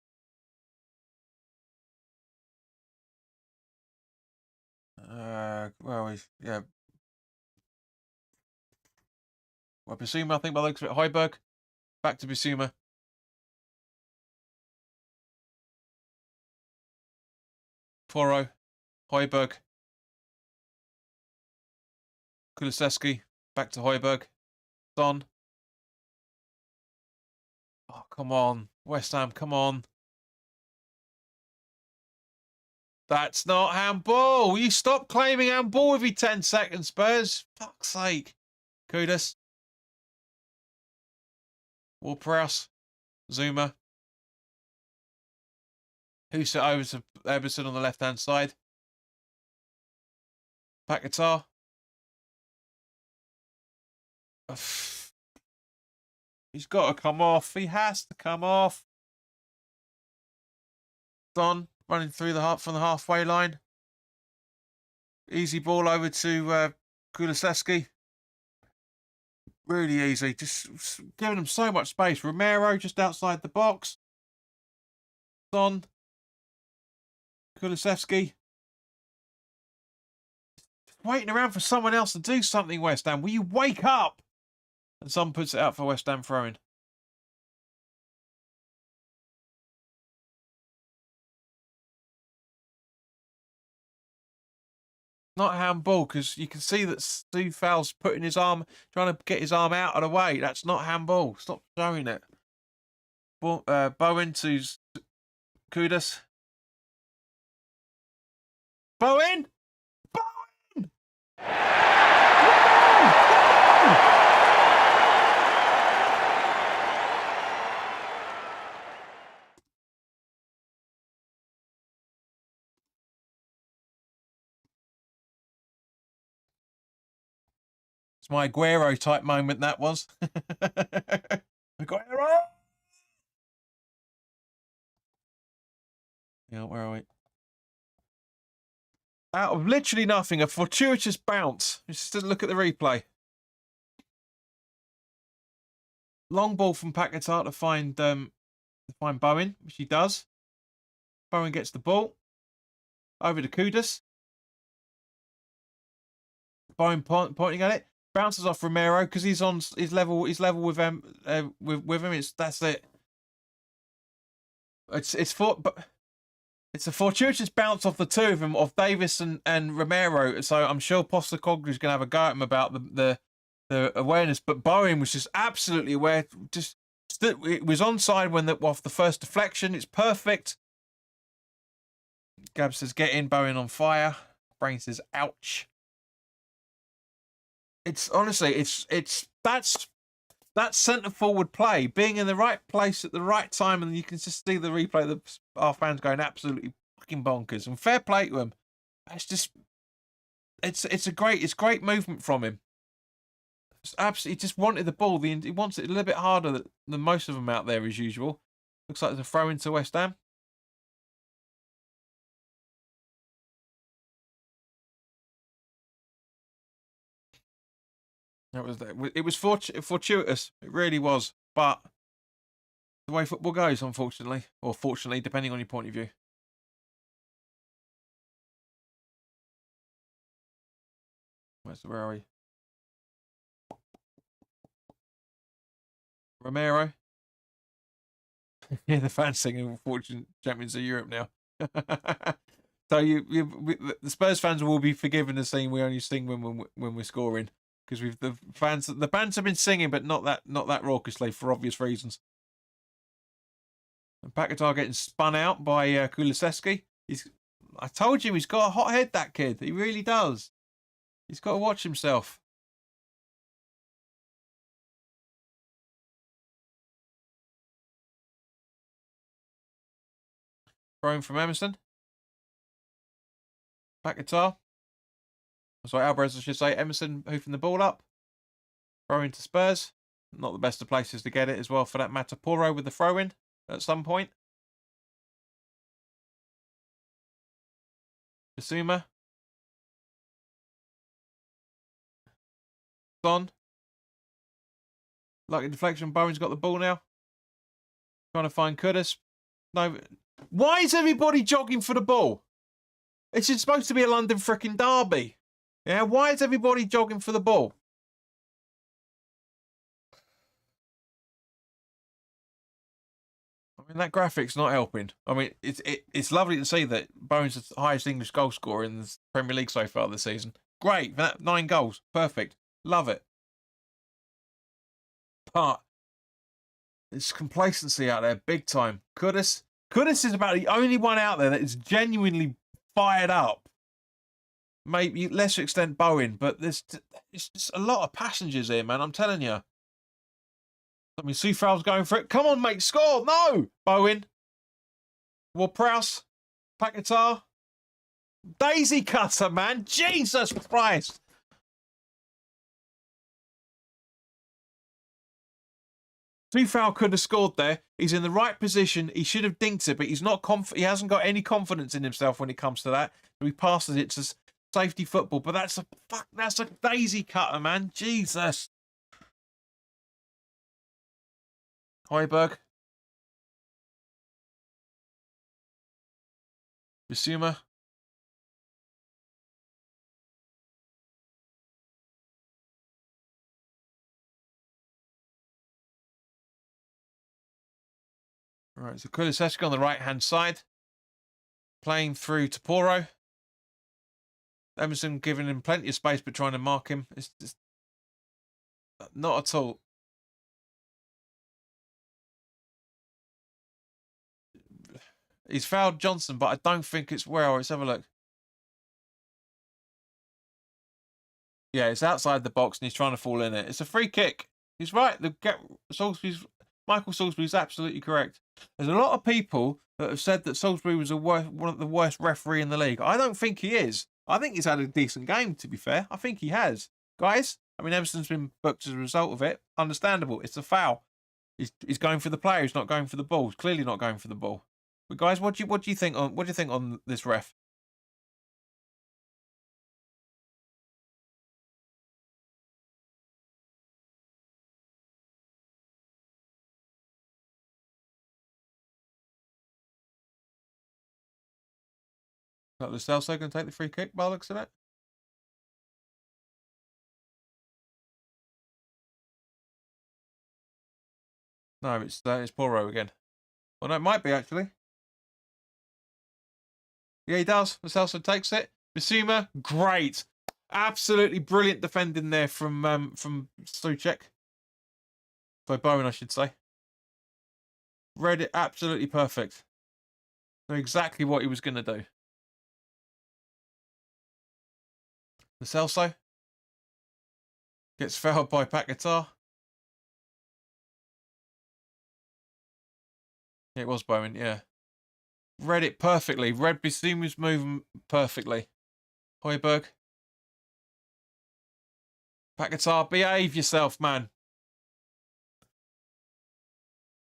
Well, yeah. Well, Bissouma, I think by the looks of it. Højbjerg. Back to Bissouma. Porro. Højbjerg. Kulusevski. Back to Højbjerg. Son. Oh, come on. West Ham, come on. That's not handball. You stop claiming handball every 10 seconds, Spurs. Fuck's sake. Kudus. Ward-Prowse. Zuma. Husa over to Eberson on the left-hand side. Paquetá. He's got to come off. He has to come off. Don running through from the halfway line. Easy ball over to Kulusevski. Really easy. Just giving them so much space. Romero just outside the box. On. Kulusevski. Waiting around for someone else to do something, West Ham. Will you wake up? And someone puts it out for West Ham throwing. Not a handball, because you can see that Steve Fowler's putting his arm, trying to get his arm out of the way. That's not handball. Stop showing it. Bowen to Kudus. Bowen! Bowen! It's my Aguero type moment, that was. Aguero! Yeah, where are we? Out of literally nothing, a fortuitous bounce. Just look at the replay. Long ball from Paquetá to find Bowen, which he does. Bowen gets the ball over to Kudus. Bowen pointing at it, bounces off Romero because he's on his level. He's level with him. With him. That's it. It's a fortuitous bounce off the two of them, off Davis and Romero. So I'm sure Postecoglou's going to have a go at him about the awareness. But Bowen was just absolutely aware. It was onside when off the first deflection. It's perfect. Gab says, "Get in, Bowen on fire." Brain says, "Ouch." It's honestly, that's centre forward play, being in the right place at the right time, and you can just see the replay. Our fans going absolutely fucking bonkers, and fair play to him. It's great movement from him. It's absolutely, he just wanted the ball. He wants it a little bit harder than most of them out there as usual. Looks like there's a throw into West Ham. It was fortuitous. It really was. But the way football goes, unfortunately, or fortunately, depending on your point of view. Where are we? Romero. Yeah, the fans singing "Unfortunate Champions of Europe" now. So the Spurs fans will be forgiven the scene we only sing when we're scoring. Because the bands have been singing, but not that raucously for obvious reasons. And Paquetá getting spun out by Kulusevski. I told you he's got a hot head, that kid. He really does. He's got to watch himself. Throwing from Emerson. Paquetá. Sorry, Alvarez, I should say. Emerson hoofing the ball up. Throwing to Spurs. Not the best of places to get it as well, for that matter. Porro with the throw-in at some point. Basuma. Son. Lucky deflection. Bowen's got the ball now. Trying to find Kudus. No. Why is everybody jogging for the ball? It's supposed to be a London frickin' derby. Yeah, why is everybody jogging for the ball? I mean, that graphic's not helping. I mean, it's lovely to see that Bowen's the highest English goal scorer in the Premier League so far this season. Great, 9 goals, perfect, love it. But there's complacency out there, big time. Kudus is about the only one out there that is genuinely fired up. Maybe lesser extent Bowen, but it's just a lot of passengers here, man. I'm telling you. I mean, Soufal's going for it. Come on, mate, score! No, Bowen. Ward-Prowse, Paquetá, daisy cutter, man. Jesus Christ. Soufal could have scored there. He's in the right position. He should have dinked it, but he's not he hasn't got any confidence in himself when it comes to that. So he passes it to safety football. But that's a daisy cutter, man. Jesus. Højbjerg. Bissouma. Right, so Kulusevski on the right-hand side. Playing through to Poro. Emerson giving him plenty of space but trying to mark him. It's just not at all. He's fouled Johnson, but I don't think it's well. Let's have a look. Yeah, it's outside the box and he's trying to fall in it. It's a free kick. He's right. Michael Salisbury's absolutely correct. There's a lot of people that have said that Salisbury was one of the worst referee in the league. I don't think he is. I think he's had a decent game, to be fair. I think he has. Guys, I mean, Emerson's been booked as a result of it. Understandable. It's a foul. He's going for the player. He's not going for the ball. He's clearly not going for the ball. But guys, what do you think on this ref? Got the Celso going to take the free kick by the looks of it? No, it's Poro again. Well, no, it might be actually. Yeah, he does. Lo Celso takes it. Bissouma, great, absolutely brilliant defending there from Souček. So Bowen, I should say. Read it absolutely perfect. Knew exactly what he was going to do. Lo Celso gets fouled by Paquetá. Yeah, it was Bowen, yeah. Read it perfectly. Read Bissouma's moving perfectly. Højbjerg. Paquetá, behave yourself, man.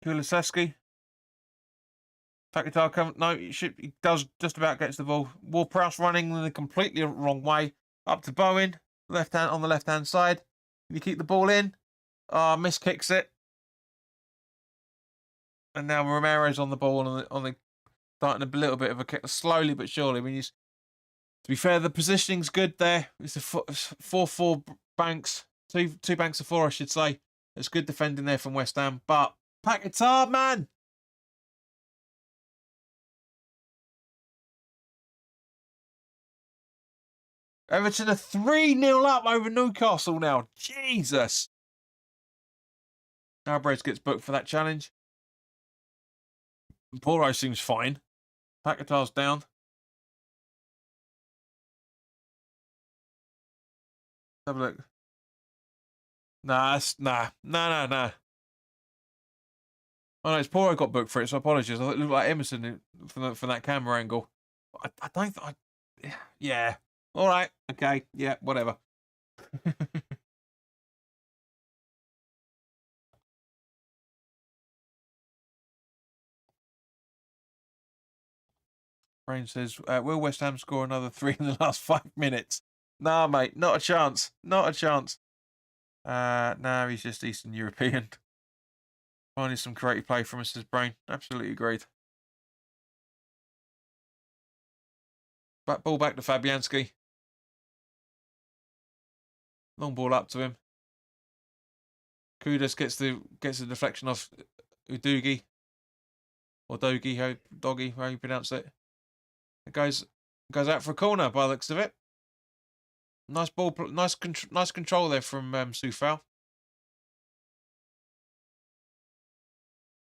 Kulusevski. Paquetá come. No, he does just about gets the ball. Ward-Prowse running in the completely wrong way. Up to Bowen. On the left-hand side. Can you keep the ball in? Miss kicks it. And now Romero's on the ball on the starting a little bit of a kick, slowly but surely. To be fair, the positioning's good there. It's a 4-4 banks, two banks of 4, I should say. It's good defending there from West Ham, but Paquetá, man. Everton are 3-0 up over Newcastle now. Jesus. Alvarez gets booked for that challenge. Poro seems fine. Paquetá's down. Have a look. Nah. No. Oh no, it's Poro got booked for it, so apologies. I thought it looked like Emerson from that camera angle. I don't. Yeah. All right. Okay. Yeah. Whatever. Brain says, will West Ham score another 3 in the last 5 minutes? Nah, mate. Not a chance. Not a chance. Nah, he's just Eastern European. Finding some creative play from us, says Brain. Absolutely agreed. Ball back to Fabianski. Long ball up to him. Kudus gets the deflection off Udogi. Or Doggy, how you pronounce it. It goes out for a corner by the looks of it. Nice ball, nice control there from Soufal.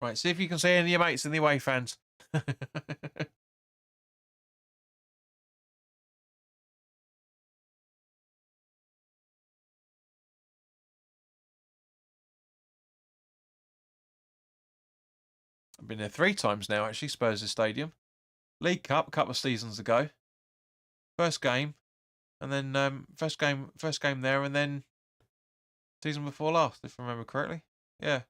Right, see if you can see any of your mates in the away fans. I've been there 3 times now, actually, Spurs' stadium. League Cup a couple of seasons ago. First game, and then first game there, and then season before last, if I remember correctly. Yeah.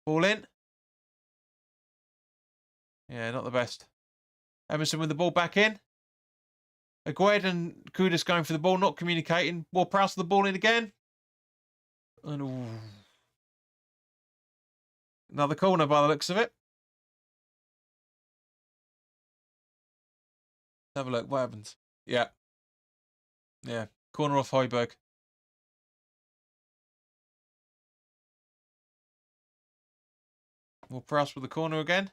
Ball in. Yeah, not the best. Emerson with the ball back in. Agued and Kudus going for the ball, not communicating. Ward-Prowse the ball in again. And another corner by the looks of it. have a look. What happens? Yeah. Yeah. Corner off Højbjerg. We'll press with the corner again.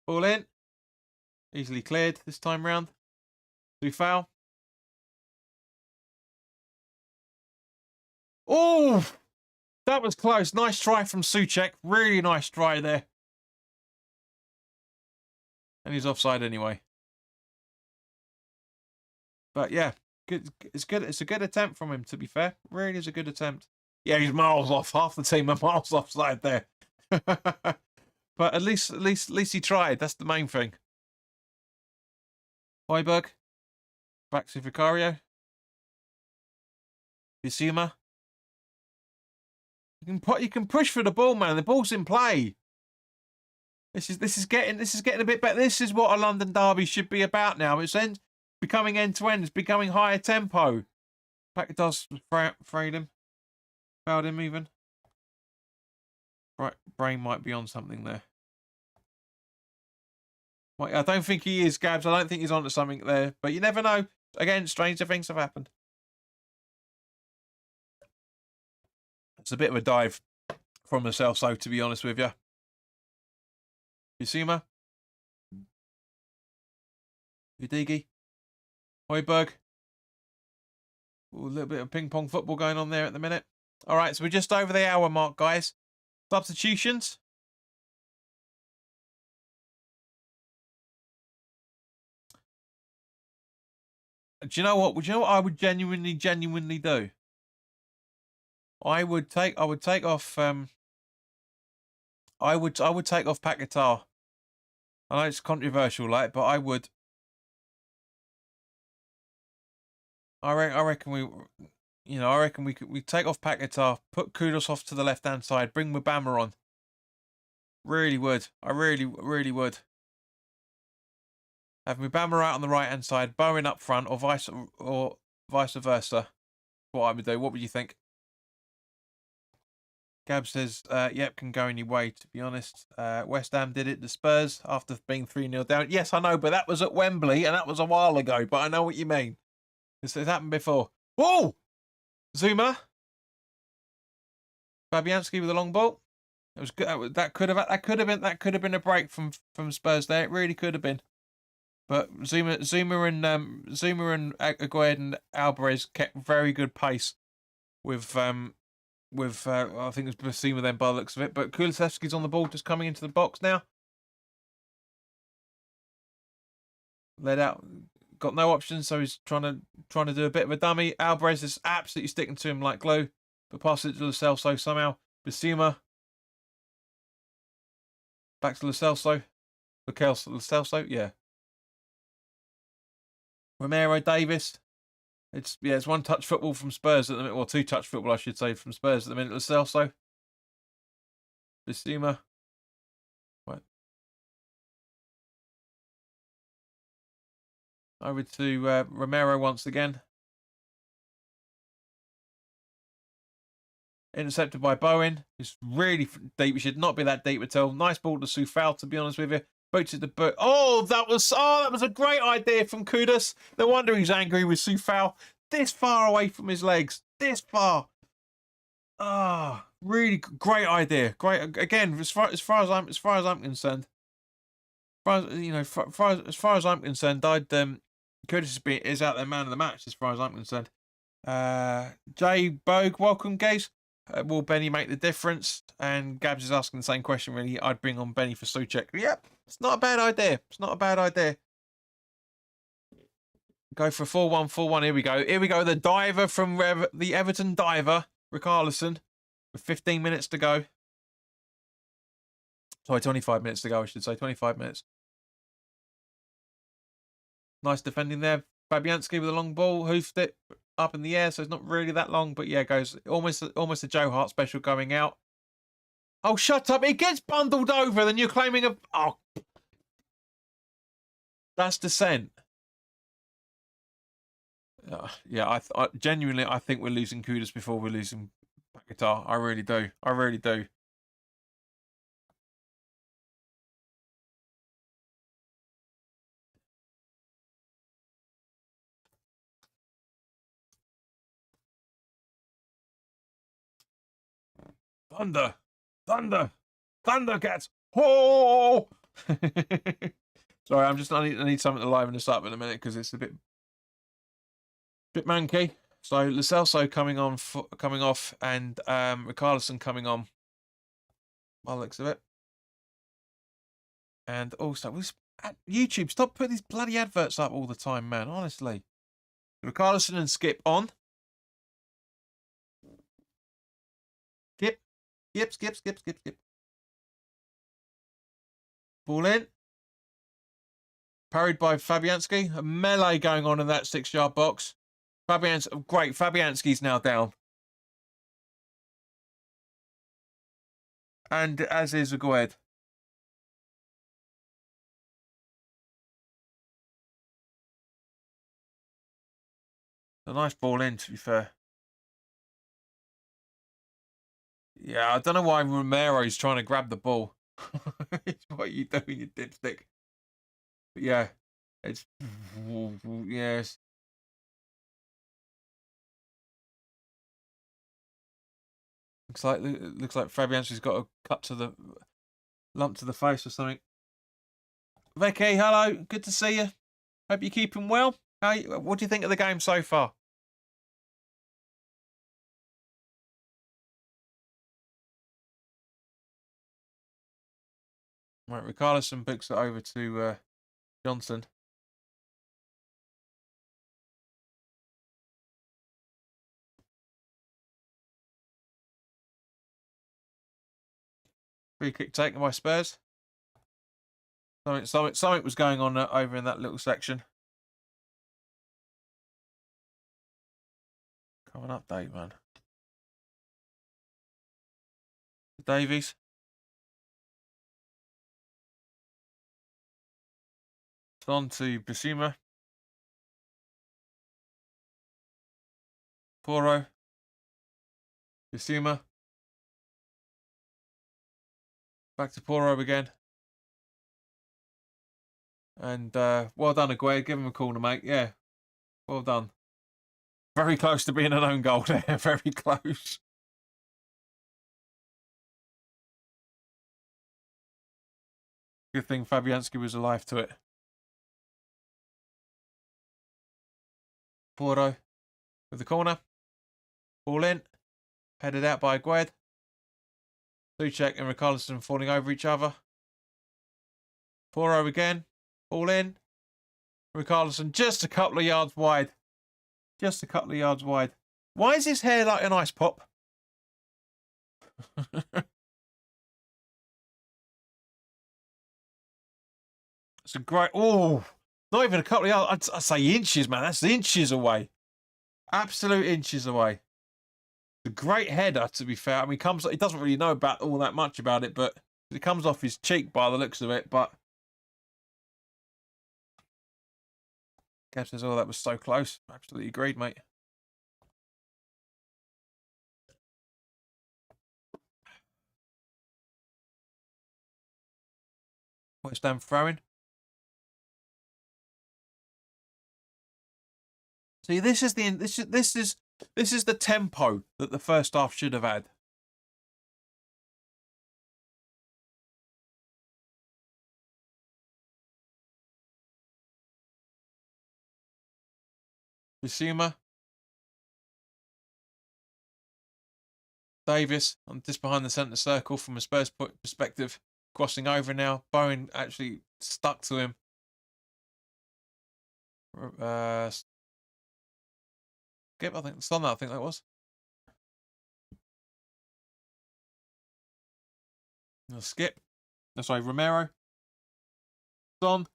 Ball in. Easily cleared this time round. Do we foul? Oh! That was close. Nice try from Souček. Really nice try there. And he's offside anyway. But yeah, good. It's good. It's a good attempt from him, to be fair. Really is a good attempt. Yeah, he's miles off. Half the team are miles offside there. But at least he tried. That's the main thing. Højbjerg. Back to Vicario. Bissouma. You can push for the ball, man. The ball's in play. This is getting a bit better. This is what a London derby should be about now. It's becoming end to end. It's becoming higher tempo. Paquetá's frayed him. Fouled him even. Right, Brain might be on something there. I don't think he is, Gabs. I don't think he's onto something there. But you never know. Again, stranger things have happened. It's a bit of a dive from Lo Celso, to be honest with you. Bissouma. Udigi. Højbjerg. A little bit of ping-pong football going on there at the minute. All right, so we're just over the hour mark, guys. Substitutions. Do you know what? Do you know what I would genuinely do? I would take off. I would take off Paquetá. I know it's controversial, like, but I would. I reckon we take off Paquetá, put Kudus off to the left hand side, bring Mubama on. Really would. I really would. Have Mubama out on the right hand side, Bowen up front, or vice versa. What I would do. What would you think? Gab says, yep, can go any way, to be honest. West Ham did it to Spurs after being 3-0 down. Yes, I know, but that was at Wembley, and that was a while ago, but I know what you mean. It's happened before. Whoa! Zuma. Fabianski with a long ball. It was good. That could have been a break from Spurs there. It really could have been. But Zuma and Aguerd and Alvarez kept very good pace with I think it was Bissouma then by the looks of it. But Kulusevski's on the ball, just coming into the box now. Led out, got no options, so he's trying to do a bit of a dummy. Alvarez is absolutely sticking to him like glue, but passes it to Lo Celso somehow. Bissouma back to Lo Celso. Lo Celso, yeah. Romero Davis. It's one touch football from Spurs at the minute, or two touch football, I should say, from Spurs at the minute. Lo Celso. Bissouma. Right. Over to Romero once again. Intercepted by Bowen. It's really deep. It should not be that deep at all. Nice ball to Soufal, to be honest with you. Booted the boot. That was a great idea from Kudus. No wonder he's angry with Soufal. This far away from his legs. This far. Really great idea. Great again. As far as I'm concerned. As far as I'm concerned, Kudus is out there man of the match. As far as I'm concerned. Jay Bogue, welcome, guys. Will Benny make the difference? And Gabs is asking the same question, really. I'd bring on Benny for Souček. Yep, it's not a bad idea. It's not a bad idea. Go for 4-1-4-1. Here we go. Here we go. The diver from the Everton diver, Richarlison, with 15 minutes to go. Sorry, 25 minutes to go, I should say. 25 minutes. Nice defending there. Fabianski with a long ball. Hoofed it up in the air, so it's not really that long, but yeah, goes almost a Joe Hart special going out. Oh, shut up! It gets bundled over, then you're claiming that's dissent. Yeah, I genuinely think we're losing Kudus before we're losing Paquetá. I really do. Thunder. Thunder. Thundercats. Oh! Sorry, I need something to liven this up in a minute because it's a bit manky. So Lo Celso coming off, and Richarlison coming on. By the looks of it. And also, YouTube, stop putting these bloody adverts up all the time, man. Honestly. Richarlison and Skip on. Skip. Ball in. Parried by Fabianski. A melee going on in that 6-yard box. Great. Fabianski's now down. And as is Agued. A nice ball in, to be fair. Yeah, I don't know why Romero's trying to grab the ball. It's what you doing, you dipstick. But yeah, it's... Yes. Looks like Fabianski's got a lump to the face or something. Vicky, hello. Good to see you. Hope you're keeping well. What do you think of the game so far? Right, Richarlison books it over to Johnson. Free kick taken by Spurs. Something was going on over in that little section. Come on, update, man. Davies. It's on to Bissouma. Poro. Bissouma. Back to Poro again. And well done, Aguirre. Give him a corner, mate. Yeah. Well done. Very close to being an own goal there. Very close. Good thing Fabianski was alive to it. Poro with the corner. Ball in. Headed out by Aguirre. Souček and Richarlison falling over each other. Poro again. Ball in. Richarlison just a couple of yards wide. Just a couple of yards wide. Why is his hair like an ice pop? It's a great... Oh, not even a couple of yards. I'd say inches, man. That's inches away. Absolute inches away. A great header, to be fair. I mean, he doesn't really know about all that much about it, but it comes off his cheek by the looks of it. But Kev says, "Oh, that was so close." Absolutely agreed, mate. West Ham throwing. See, this is the tempo that the first half should have had. Bissouma. Davis, just behind the centre circle from a Spurs perspective. Crossing over now. Bowen actually stuck to him. Skip, I think that was. Skip. No, sorry, Romero. Son.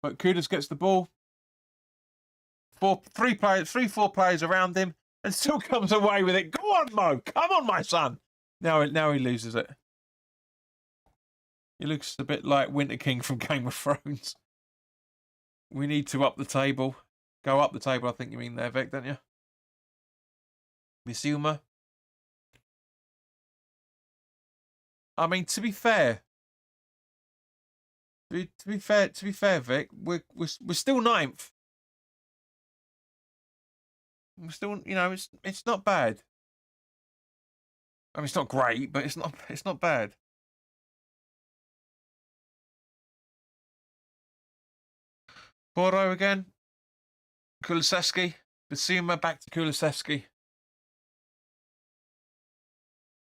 But Kudus gets the ball. 4 players around him, and still comes away with it. Go on, Mo. Come on, my son. Now he loses it. He looks a bit like Winter King from Game of Thrones. We need to up the table. Go up the table, I think you mean there, Vic, don't you? Bissouma. I mean, to be fair, Vic, we're still ninth. We're still, it's not bad. I mean, it's not great, but it's not bad. Porto again. Kulusevski. Basuma back to Kulusevski.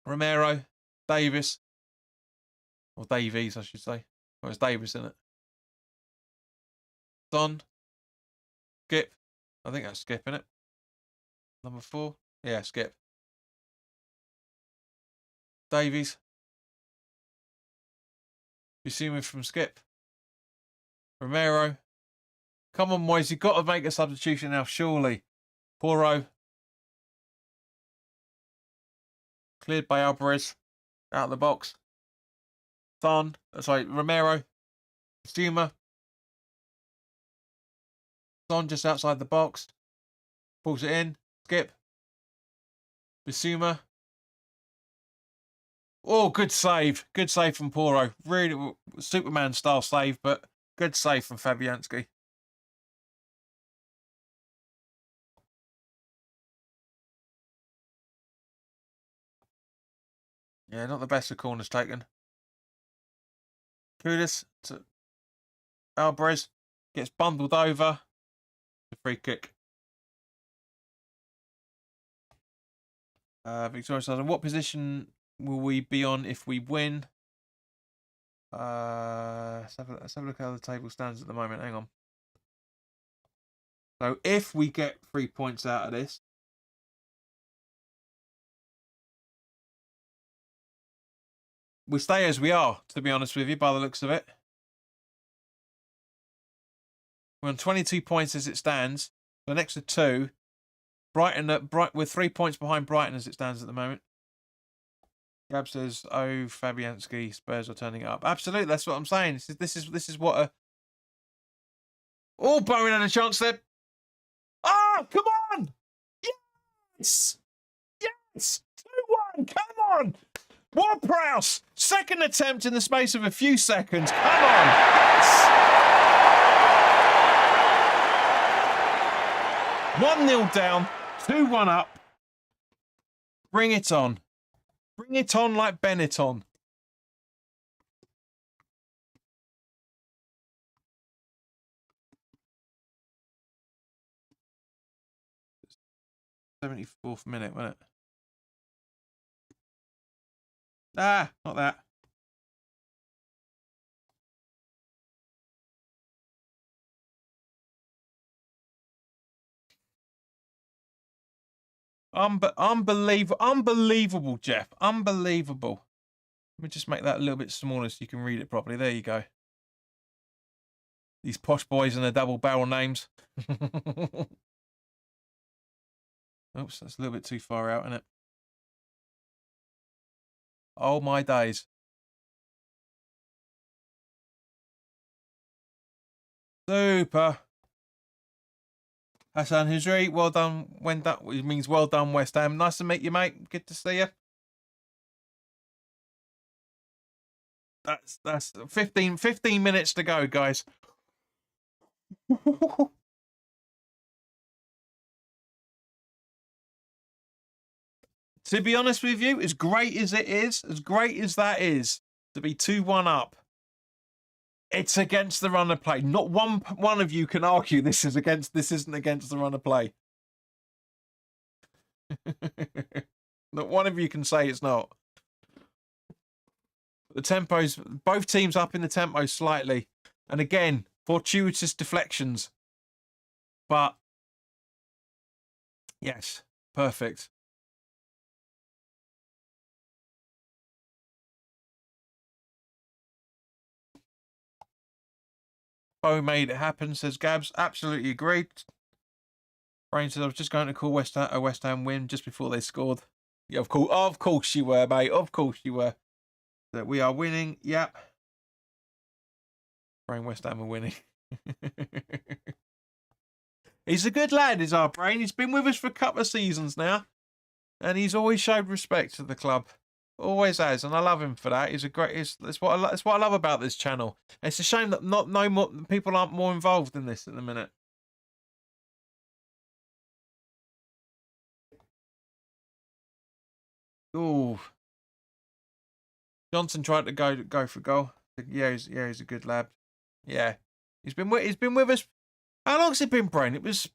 Romero. Davis. Or Davies, I should say. Well, it's Davis, isn't it? Don. Skip. I think that's Skip, isn't it? Number 4. Yeah, Skip. Davies. Basuma from Skip. Romero. Come on, boys. You've got to make a substitution now, surely. Porro. Cleared by Alvarez. Out of the box. Romero. Basuma. Son just outside the box. Pulls it in. Skip. Basuma. Oh, good save. Good save from Porro. Really Superman style save, but good save from Fabianski. Yeah, not the best of corners taken. Kudus to Alvarez. Gets bundled over. The free kick. Victoria says, what position will we be on if we win? Let's have a look at how the table stands at the moment. Hang on. So if we get 3 points out of this, we stay as we are, to be honest with you, by the looks of it. We're on 22 points as it stands. The next are 2. We're 3 points behind Brighton as it stands at the moment. Gab says, "Oh, Fabianski, Spurs are turning it up." Absolutely, that's what I'm saying. This is what a. Oh, Bowen had a chance there. Oh, come on! Yes, yes, 2-1. Come on, Ward-Prowse. Second attempt in the space of a few seconds. Come on, yes. 1-0 down, 2-1 up. Bring it on. Bring it on like Benetton. '74th minute, wasn't it? Ah, not that. Unbelievable, Jeff. Unbelievable. Let me just make that a little bit smaller so you can read it properly. There you go. These posh boys and their double barrel names. Oops, that's a little bit too far out, isn't it? Oh, my days. Super. Hassan Husri, well done. It means well done, West Ham. Nice to meet you, mate. Good to see you. That's 15 minutes to go, guys. To be honest with you, as great as it is, as great as that is, to be 2-1 up, it's against the run of play. Not one of you can argue this isn't against the run of play. Not one of you can say it's not. The tempos, both teams up in the tempo slightly. And again, fortuitous deflections. But, yes, perfect. Bo made it happen, says Gabs. Absolutely agreed. Brain says, I was just going to call a West Ham win just before they scored. Yeah, of course you were, mate. Of course you were. That we are winning. Yep. Brain, West Ham are winning. He's a good lad, is our Brain. He's been with us for a couple of seasons now. And he's always showed respect to the club. Always has, and I love him for that. He's a great. That's what I love about this channel. It's a shame that no more people aren't more involved in this at the minute. Ooh, Johnson tried to go for goal. Yeah, he's a good lad. Yeah, he's been with us. How long's it been, Brain? It was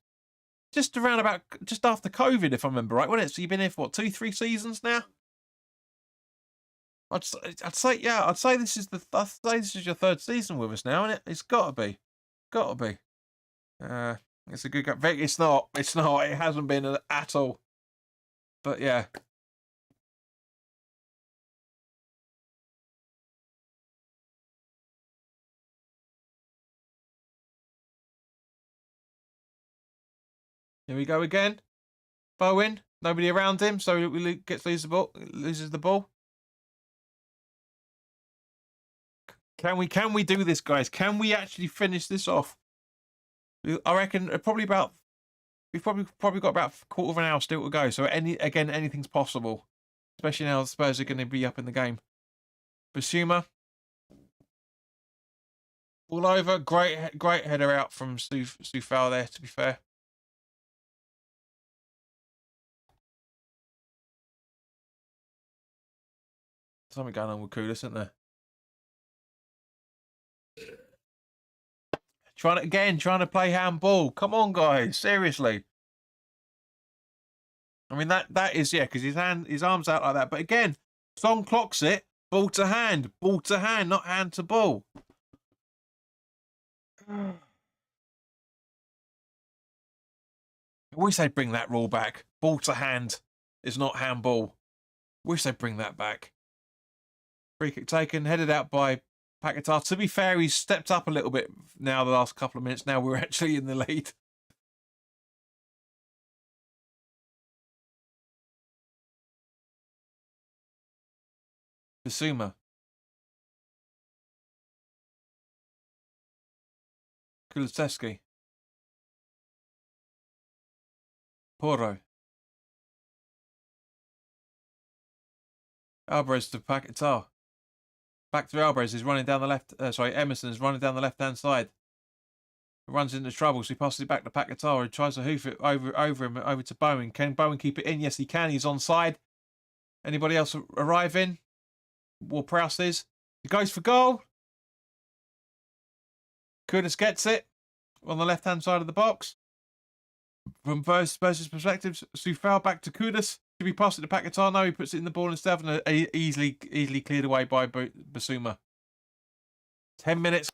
just around about just after COVID, if I remember right, wasn't it? So you've been here for what, 2-3 seasons now? I'd say yeah. I'd say this is your third season with us now, isn't it? It's got to be, got to be. It's a good guy. It's not. It's not. It hasn't been at all. But yeah. Here we go again. Bowen. Nobody around him, so he loses the ball. Can we do this, guys? Can we actually finish this off? I reckon we've probably got about a quarter of an hour still to go. So anything's possible, especially now the Spurs are going to be up in the game. Basuma, all over. Great header out from Soufal there. To be fair. Something going on with Kudus, isn't there? Trying to play handball. Come on, guys, seriously. I mean that is because his arms out like that. But again, Son clocks it. Ball to hand, not hand to ball. I wish they'd bring that rule back. Ball to hand is not handball. Wish they'd bring that back. Free kick taken, headed out by Paquetá. To be fair, he's stepped up a little bit now the last couple of minutes. Now we're actually in the lead. Basuma. Kulusevski. Porro. Alvarez to Paquetá. Back to Alvarez. He's running down the left. Emerson is running down the left-hand side. Runs into trouble, so he passes it back to Paquetá. He tries to hoof it over him, over to Bowen. Can Bowen keep it in? Yes, he can. He's onside. Anybody else arriving? Ward-Prowse is. He goes for goal. Kudus gets it on the left-hand side of the box. From Spurs' perspective, Soufal back to Kudus. Should we pass it to Paquetá? No, he puts it in the ball instead, and easily cleared away by Basuma. 10 minutes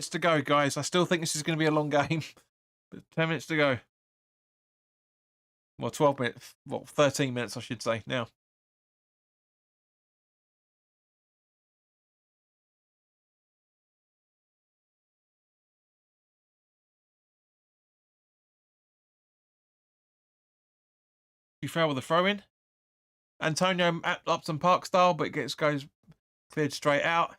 to go, guys. I still think this is going to be a long game. But 10 minutes to go. Well, 12 minutes. Well, 13 minutes, I should say, now. You fell with a throw-in. Antonio at Upton Park style, but goes cleared straight out.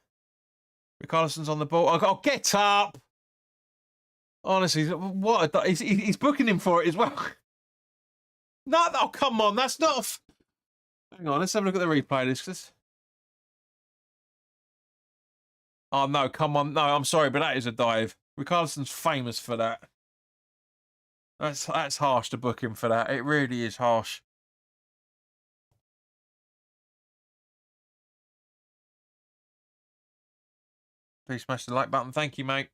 Richarlison's on the ball. Oh, get up! Honestly, what? He's booking him for it as well. No, oh, come on, that's not. Hang on, let's have a look at the replay. This. Oh no, come on, no, I'm sorry, but that is a dive. Richarlison's famous for that. That's harsh to book him for that. It really is harsh. Please smash the like button. Thank you, mate.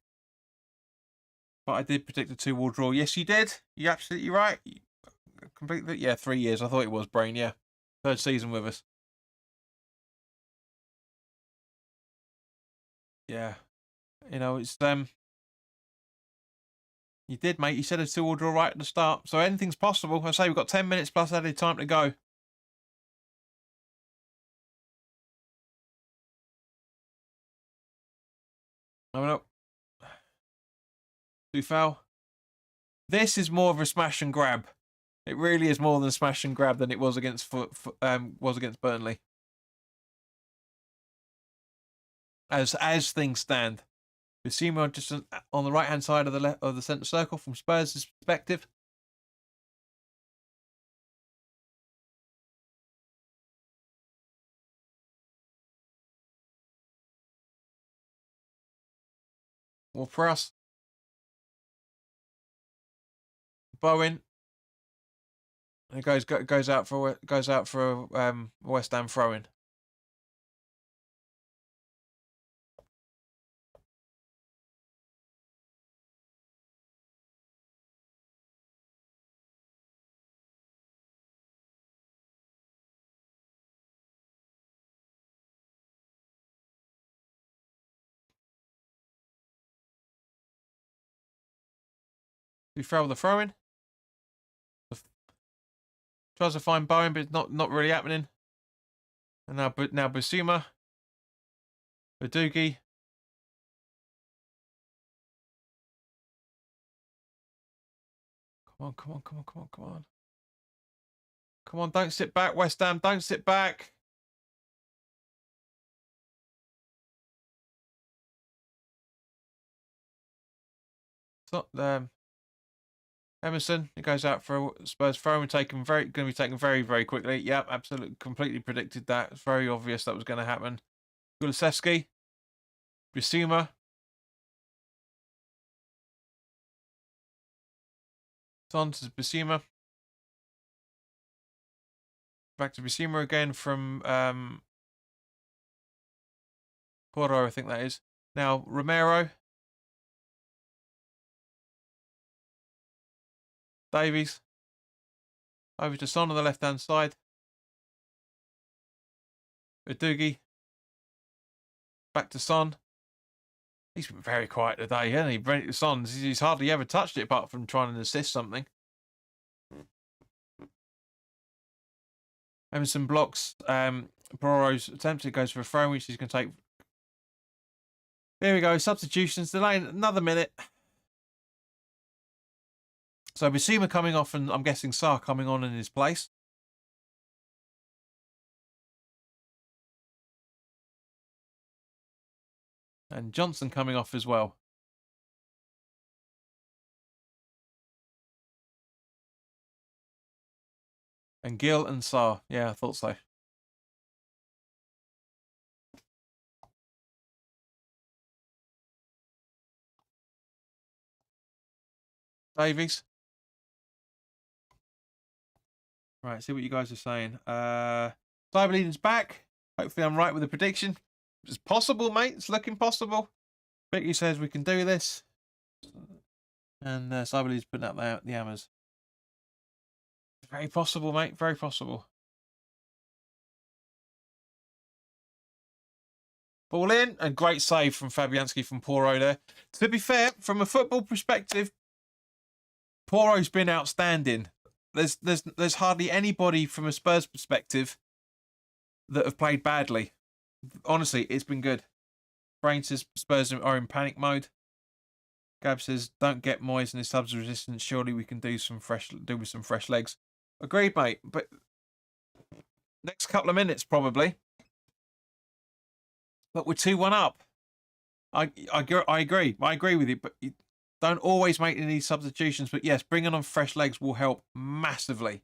But I did predict a 2-2 draw. Yes, you did. You're absolutely right. Completely. Yeah, 3 years. I thought it was, Brain. Yeah. Third season with us. Yeah. You know, it's You did, mate. You said a 2-2 draw right at the start. So anything's possible. I say we've got 10 minutes plus added time to go. Coming up. Soufal. This is more of a smash and grab. It really is more than a smash and grab than it was against Burnley. As things stand. Basuma just on the right hand side of the centre circle from Spurs' perspective. Well, for us, Bowen. It goes out for a West Ham throw-in. He throw the throw in. Tries to find Bowen, but it's not really happening. And now Basuma. Badugi. Come on, come on, come on, come on, come on. Come on, don't sit back, West Ham. Don't sit back. It's not Emerson. It goes out for a Spurs throw. Going to be taken very, very quickly. Yep, absolutely, completely predicted that. It's very obvious that was going to happen. Kulusevski. Bissouma. On to Bissouma. Back to Bissouma again from Porto, I think that is. Now Romero. Davies. Over to Son on the left-hand side. Udogie. Back to Son. He's been very quiet today, hasn't he? Son, he's hardly ever touched it apart from trying to assist something. Emerson blocks Porro's attempt. It goes for a throw, which he's going to take. Here we go. Substitutions. Delaying another minute. So Bissouma coming off, and I'm guessing Sarr coming on in his place. And Johnson coming off as well. And Gill and Sarr. Yeah, I thought so. Davies. Right, see what you guys are saying. Cyberleading's back. Hopefully I'm right with the prediction. It's possible, mate. It's looking possible. Vicky says we can do this. And Cyberleading's putting up the hammers. Very possible, mate. Very possible. Ball in, and great save from Fabianski from Porro there. To be fair, from a football perspective, Porro's been outstanding. There's hardly anybody from a Spurs perspective that have played badly. Honestly, it's been good. Brain says Spurs are in panic mode. Gab says don't get Moyes and his subs resistance. Surely we can do with some fresh legs. Agreed, mate. But next couple of minutes probably. But we're 2-1 up. I agree. I agree with you. But you don't always make any substitutions. But yes, bringing on fresh legs will help massively.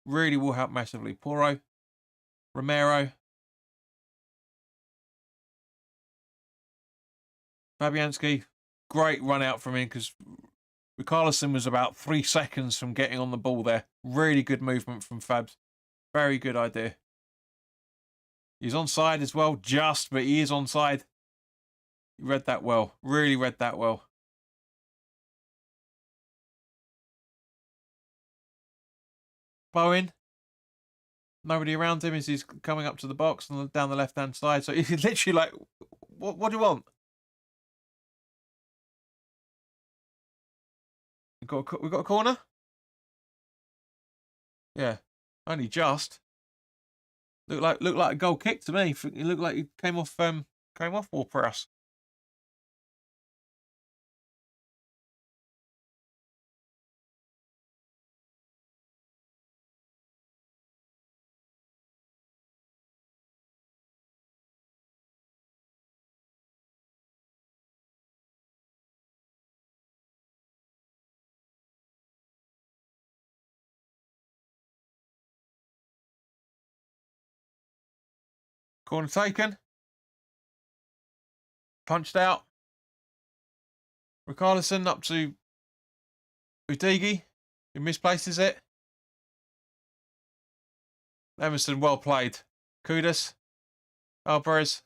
Really will help massively. Porro, Romero, Fabianski. Great run out from him because Richarlison was about 3 seconds from getting on the ball there. Really good movement from Fabs. Very good idea. He's onside as well, but he is onside. He read that well. Really read that well. Bowen. Nobody around him as he's coming up to the box and down the left-hand side. So he's literally like, what do you want? We got a corner? Yeah. Only just. Looked like a goal kick to me. It looked like he came off ball press. Corner taken. Punched out. Richarlison up to Udogie, who misplaces it. Emerson, well played. Kudus. Alvarez.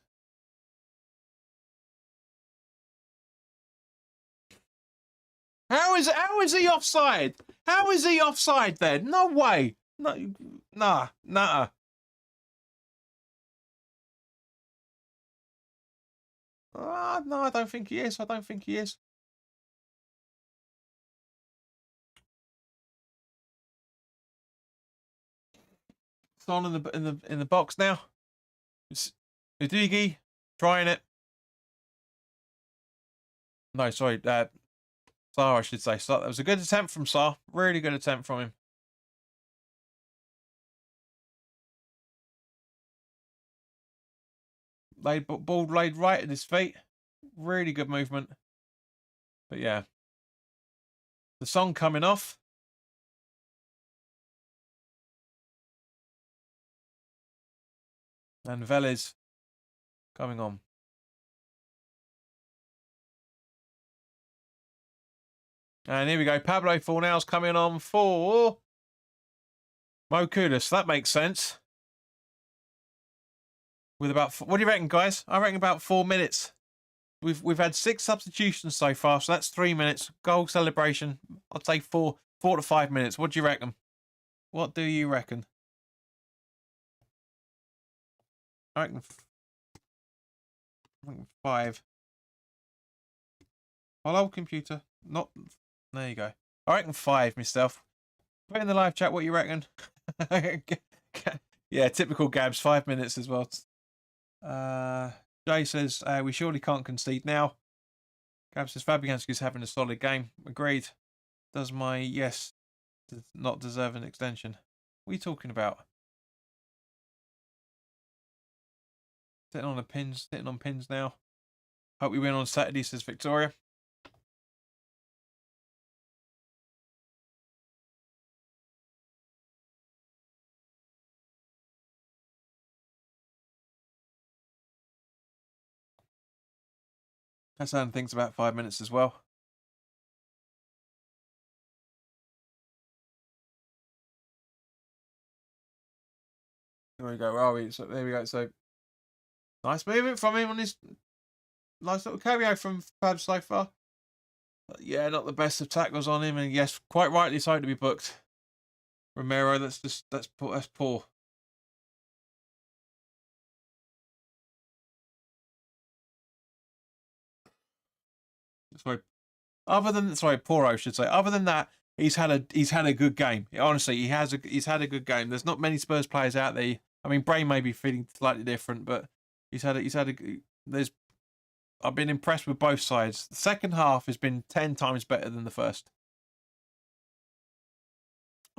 How is he offside? How is he offside there? No way. No, nah. No, I don't think he is. on in the box now. It's Udugi trying it. No, sorry, Sarr, I should say. So that was a good attempt from Sarr. Really good attempt from him. Ball laid right at his feet. Really good movement. But yeah, the song coming off. And Vélez coming on. And here we go. Pablo Fornal's coming on for Mo Kudus. That makes sense. With about, what do you reckon, guys? I reckon about 4 minutes. We've had 6 substitutions so far, so that's 3 minutes. Goal celebration, I'd say 4 to 5 minutes. What do you reckon? What do you reckon? I reckon 5. Hello, computer. Not. There you go. I reckon 5 myself. Put in the live chat what you reckon. Yeah, typical Gabs. 5 minutes as well. Jay says we surely can't concede now. Gab says Fabianski's having a solid game. Agreed. Does my yes not deserve an extension? What are you talking about? Sitting on pins now. Hope we win on Saturday, says Victoria. Hassan thinks about 5 minutes as well. There we go. Where are we? So there we go. So nice movement from him on his nice little cameo from Fab so far. But yeah, not the best of tackles on him, and yes, quite rightly so to be booked. Romero, that's poor. Sorry. Poor, I should say. Other than that, he's had a good game. Honestly, he's had a good game. There's not many Spurs players out there. I mean, Bray may be feeling slightly different, but I've been impressed with both sides. The second half has been 10 times better than the first.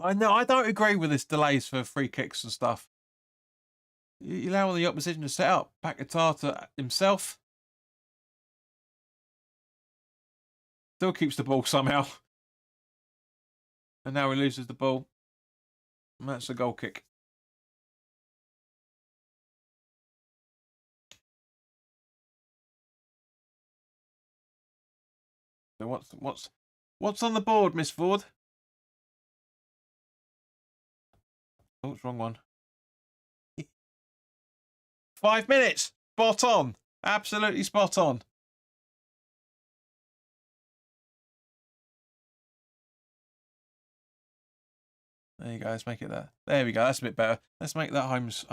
I know I don't agree with this delays for free kicks and stuff. You allow the opposition to set up. Paquetá himself. Still keeps the ball somehow. And now he loses the ball. And that's a goal kick. So what's on the board, Miss Ford? Oh, it's wrong one. 5 minutes. Spot on. Absolutely spot on. There you go. Let's make it that. There we go. That's a bit better. Let's make that Holmes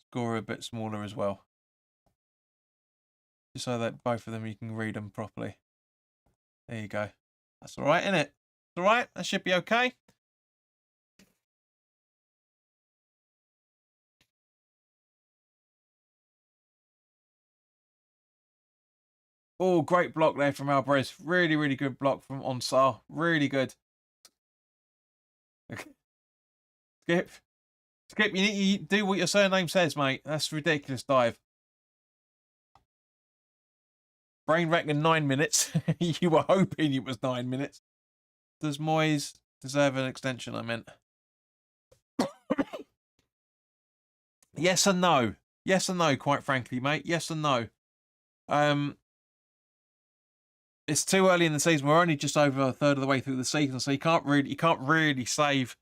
score a bit smaller as well. Just so that both of them you can read them properly. There you go. That's all right, isn't it? It's all right. That should be okay. Oh, great block there from Alvarez. Really, really good block from Onsar. Really good. Skip, you need to do what your surname says, mate. That's a ridiculous dive. Brain reckoning 9 minutes. You were hoping it was 9 minutes. Does Moyes deserve an extension? I meant. Yes and no. Yes and no, quite frankly, mate. Yes and no. It's too early in the season. We're only just over a third of the way through the season, so you can't really save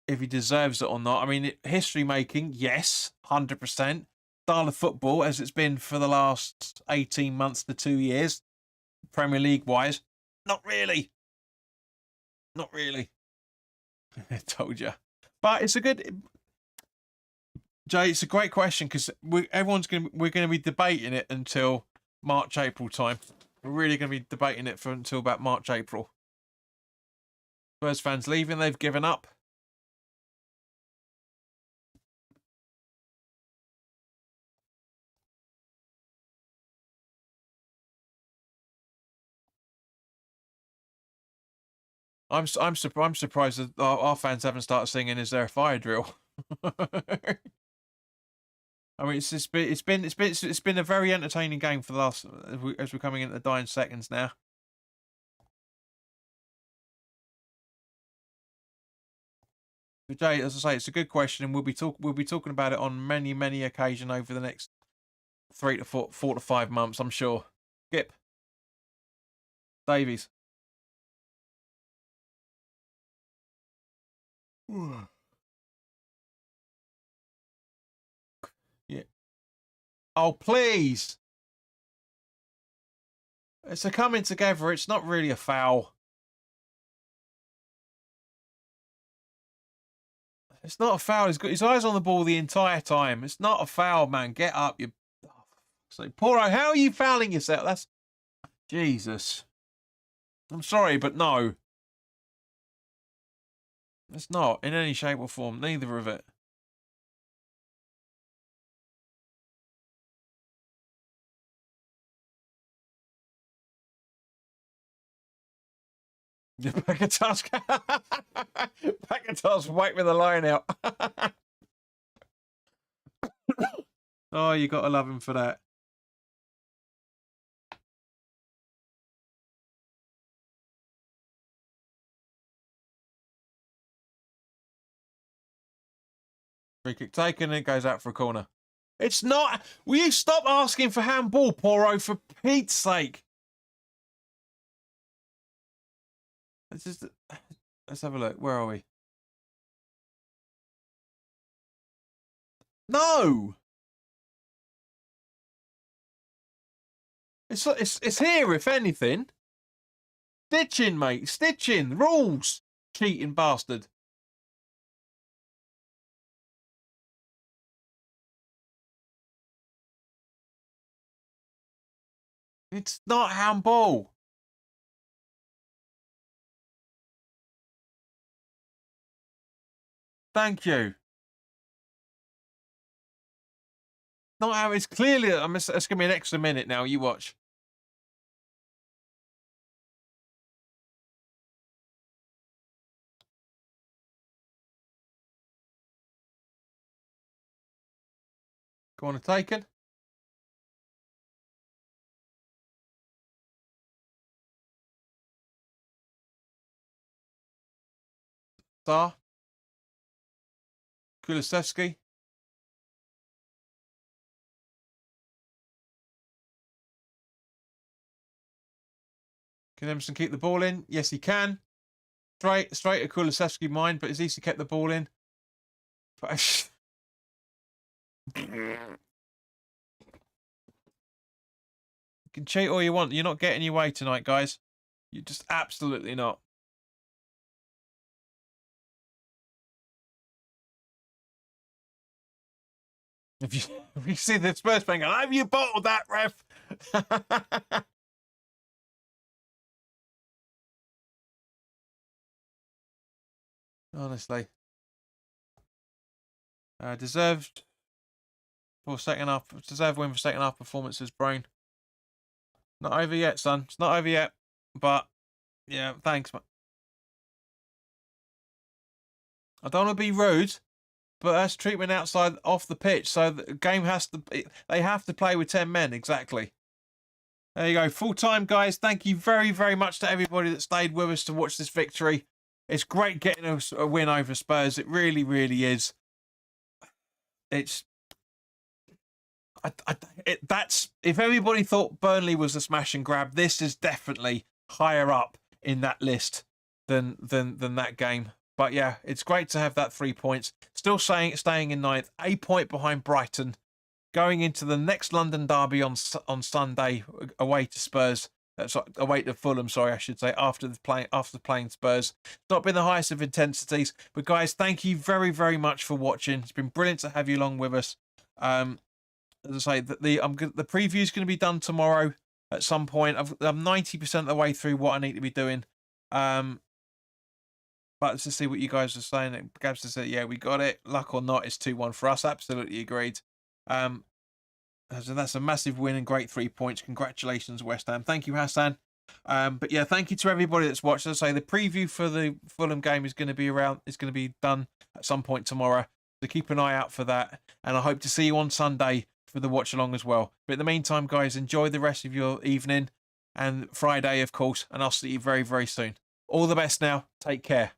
if he deserves it or not. I mean, history making, yes, 100%. Style of football, as it's been for the last 18 months to 2 years, Premier League wise, not really. Not really. I told you. But it's a good, Jay. It's a great question because we're going to be debating it until March, April time. We're really going to be debating it until about March, April. Spurs fans leaving. They've given up. I'm surprised that our fans haven't started singing "Is There a Fire Drill?" I mean, it's been a very entertaining game for the last as we're coming into the dying seconds now. But Jay, as I say, it's a good question, and we'll be talking about it on many occasions over the next 4 to 5 months, I'm sure. Skip Davies. Yeah. Oh, please. It's a coming together. It's not really a foul. It's not a foul. He's got his eyes on the ball the entire time. It's not a foul, man. Get up. You. So, Poro, how are you fouling yourself? That's Jesus. I'm sorry, but no. It's not in any shape or form. Neither of it. Packard's wait with the line out. Oh, you got to love him for that. Free kick taken, and it goes out for a corner. It's not. Will you stop asking for handball, Poro, for Pete's sake? Let's have a look. Where are we? No. It's here, if anything. Stitching, mate. Stitching. Rules. Cheating bastard. It's not handball. Thank you. Not how it's clearly. It's going to be an extra minute now. You watch. Corner taken. Star. Kulusevski. Can Emerson keep the ball in? Yes, he can. Straight to Kulusevski mind, but has Issa kept the ball in? You can cheat all you want. You're not getting your way tonight, guys. You're just absolutely not. If you see the Spurs fan, have you bottled that, ref? Honestly. Deserved for second half. Deserved win for second half performances, Brain. Not over yet, son. It's not over yet. But, yeah, thanks, man. I don't want to be rude, but that's treatment outside off the pitch. So the game they have to play with 10 men, exactly. There you go. Full time, guys. Thank you very much to everybody that stayed with us to watch this victory. It's great getting a win over Spurs. It really is. It's that's if everybody thought Burnley was a smash and grab, this is definitely higher up in that list than that game. But yeah, it's great to have that 3 points. Still staying in ninth, a point behind Brighton, going into the next London derby on Sunday away to Spurs. Away to Fulham, sorry, I should say, after playing Spurs. It's not been the highest of intensities, but guys, thank you very much for watching. It's been brilliant to have you along with us. As I say, the preview is going to be done tomorrow at some point. I'm 90% of the way through what I need to be doing. But let's just see what you guys are saying. Gabs just said, yeah, we got it. Luck or not, it's 2-1 for us. Absolutely agreed. So that's a massive win and great 3 points. Congratulations, West Ham. Thank you, Hassan. But yeah, thank you to everybody that's watched. As I say, the preview for the Fulham game is going to be done at some point tomorrow. So keep an eye out for that. And I hope to see you on Sunday for the watch along as well. But in the meantime, guys, enjoy the rest of your evening and Friday, of course. And I'll see you very, very soon. All the best now. Take care.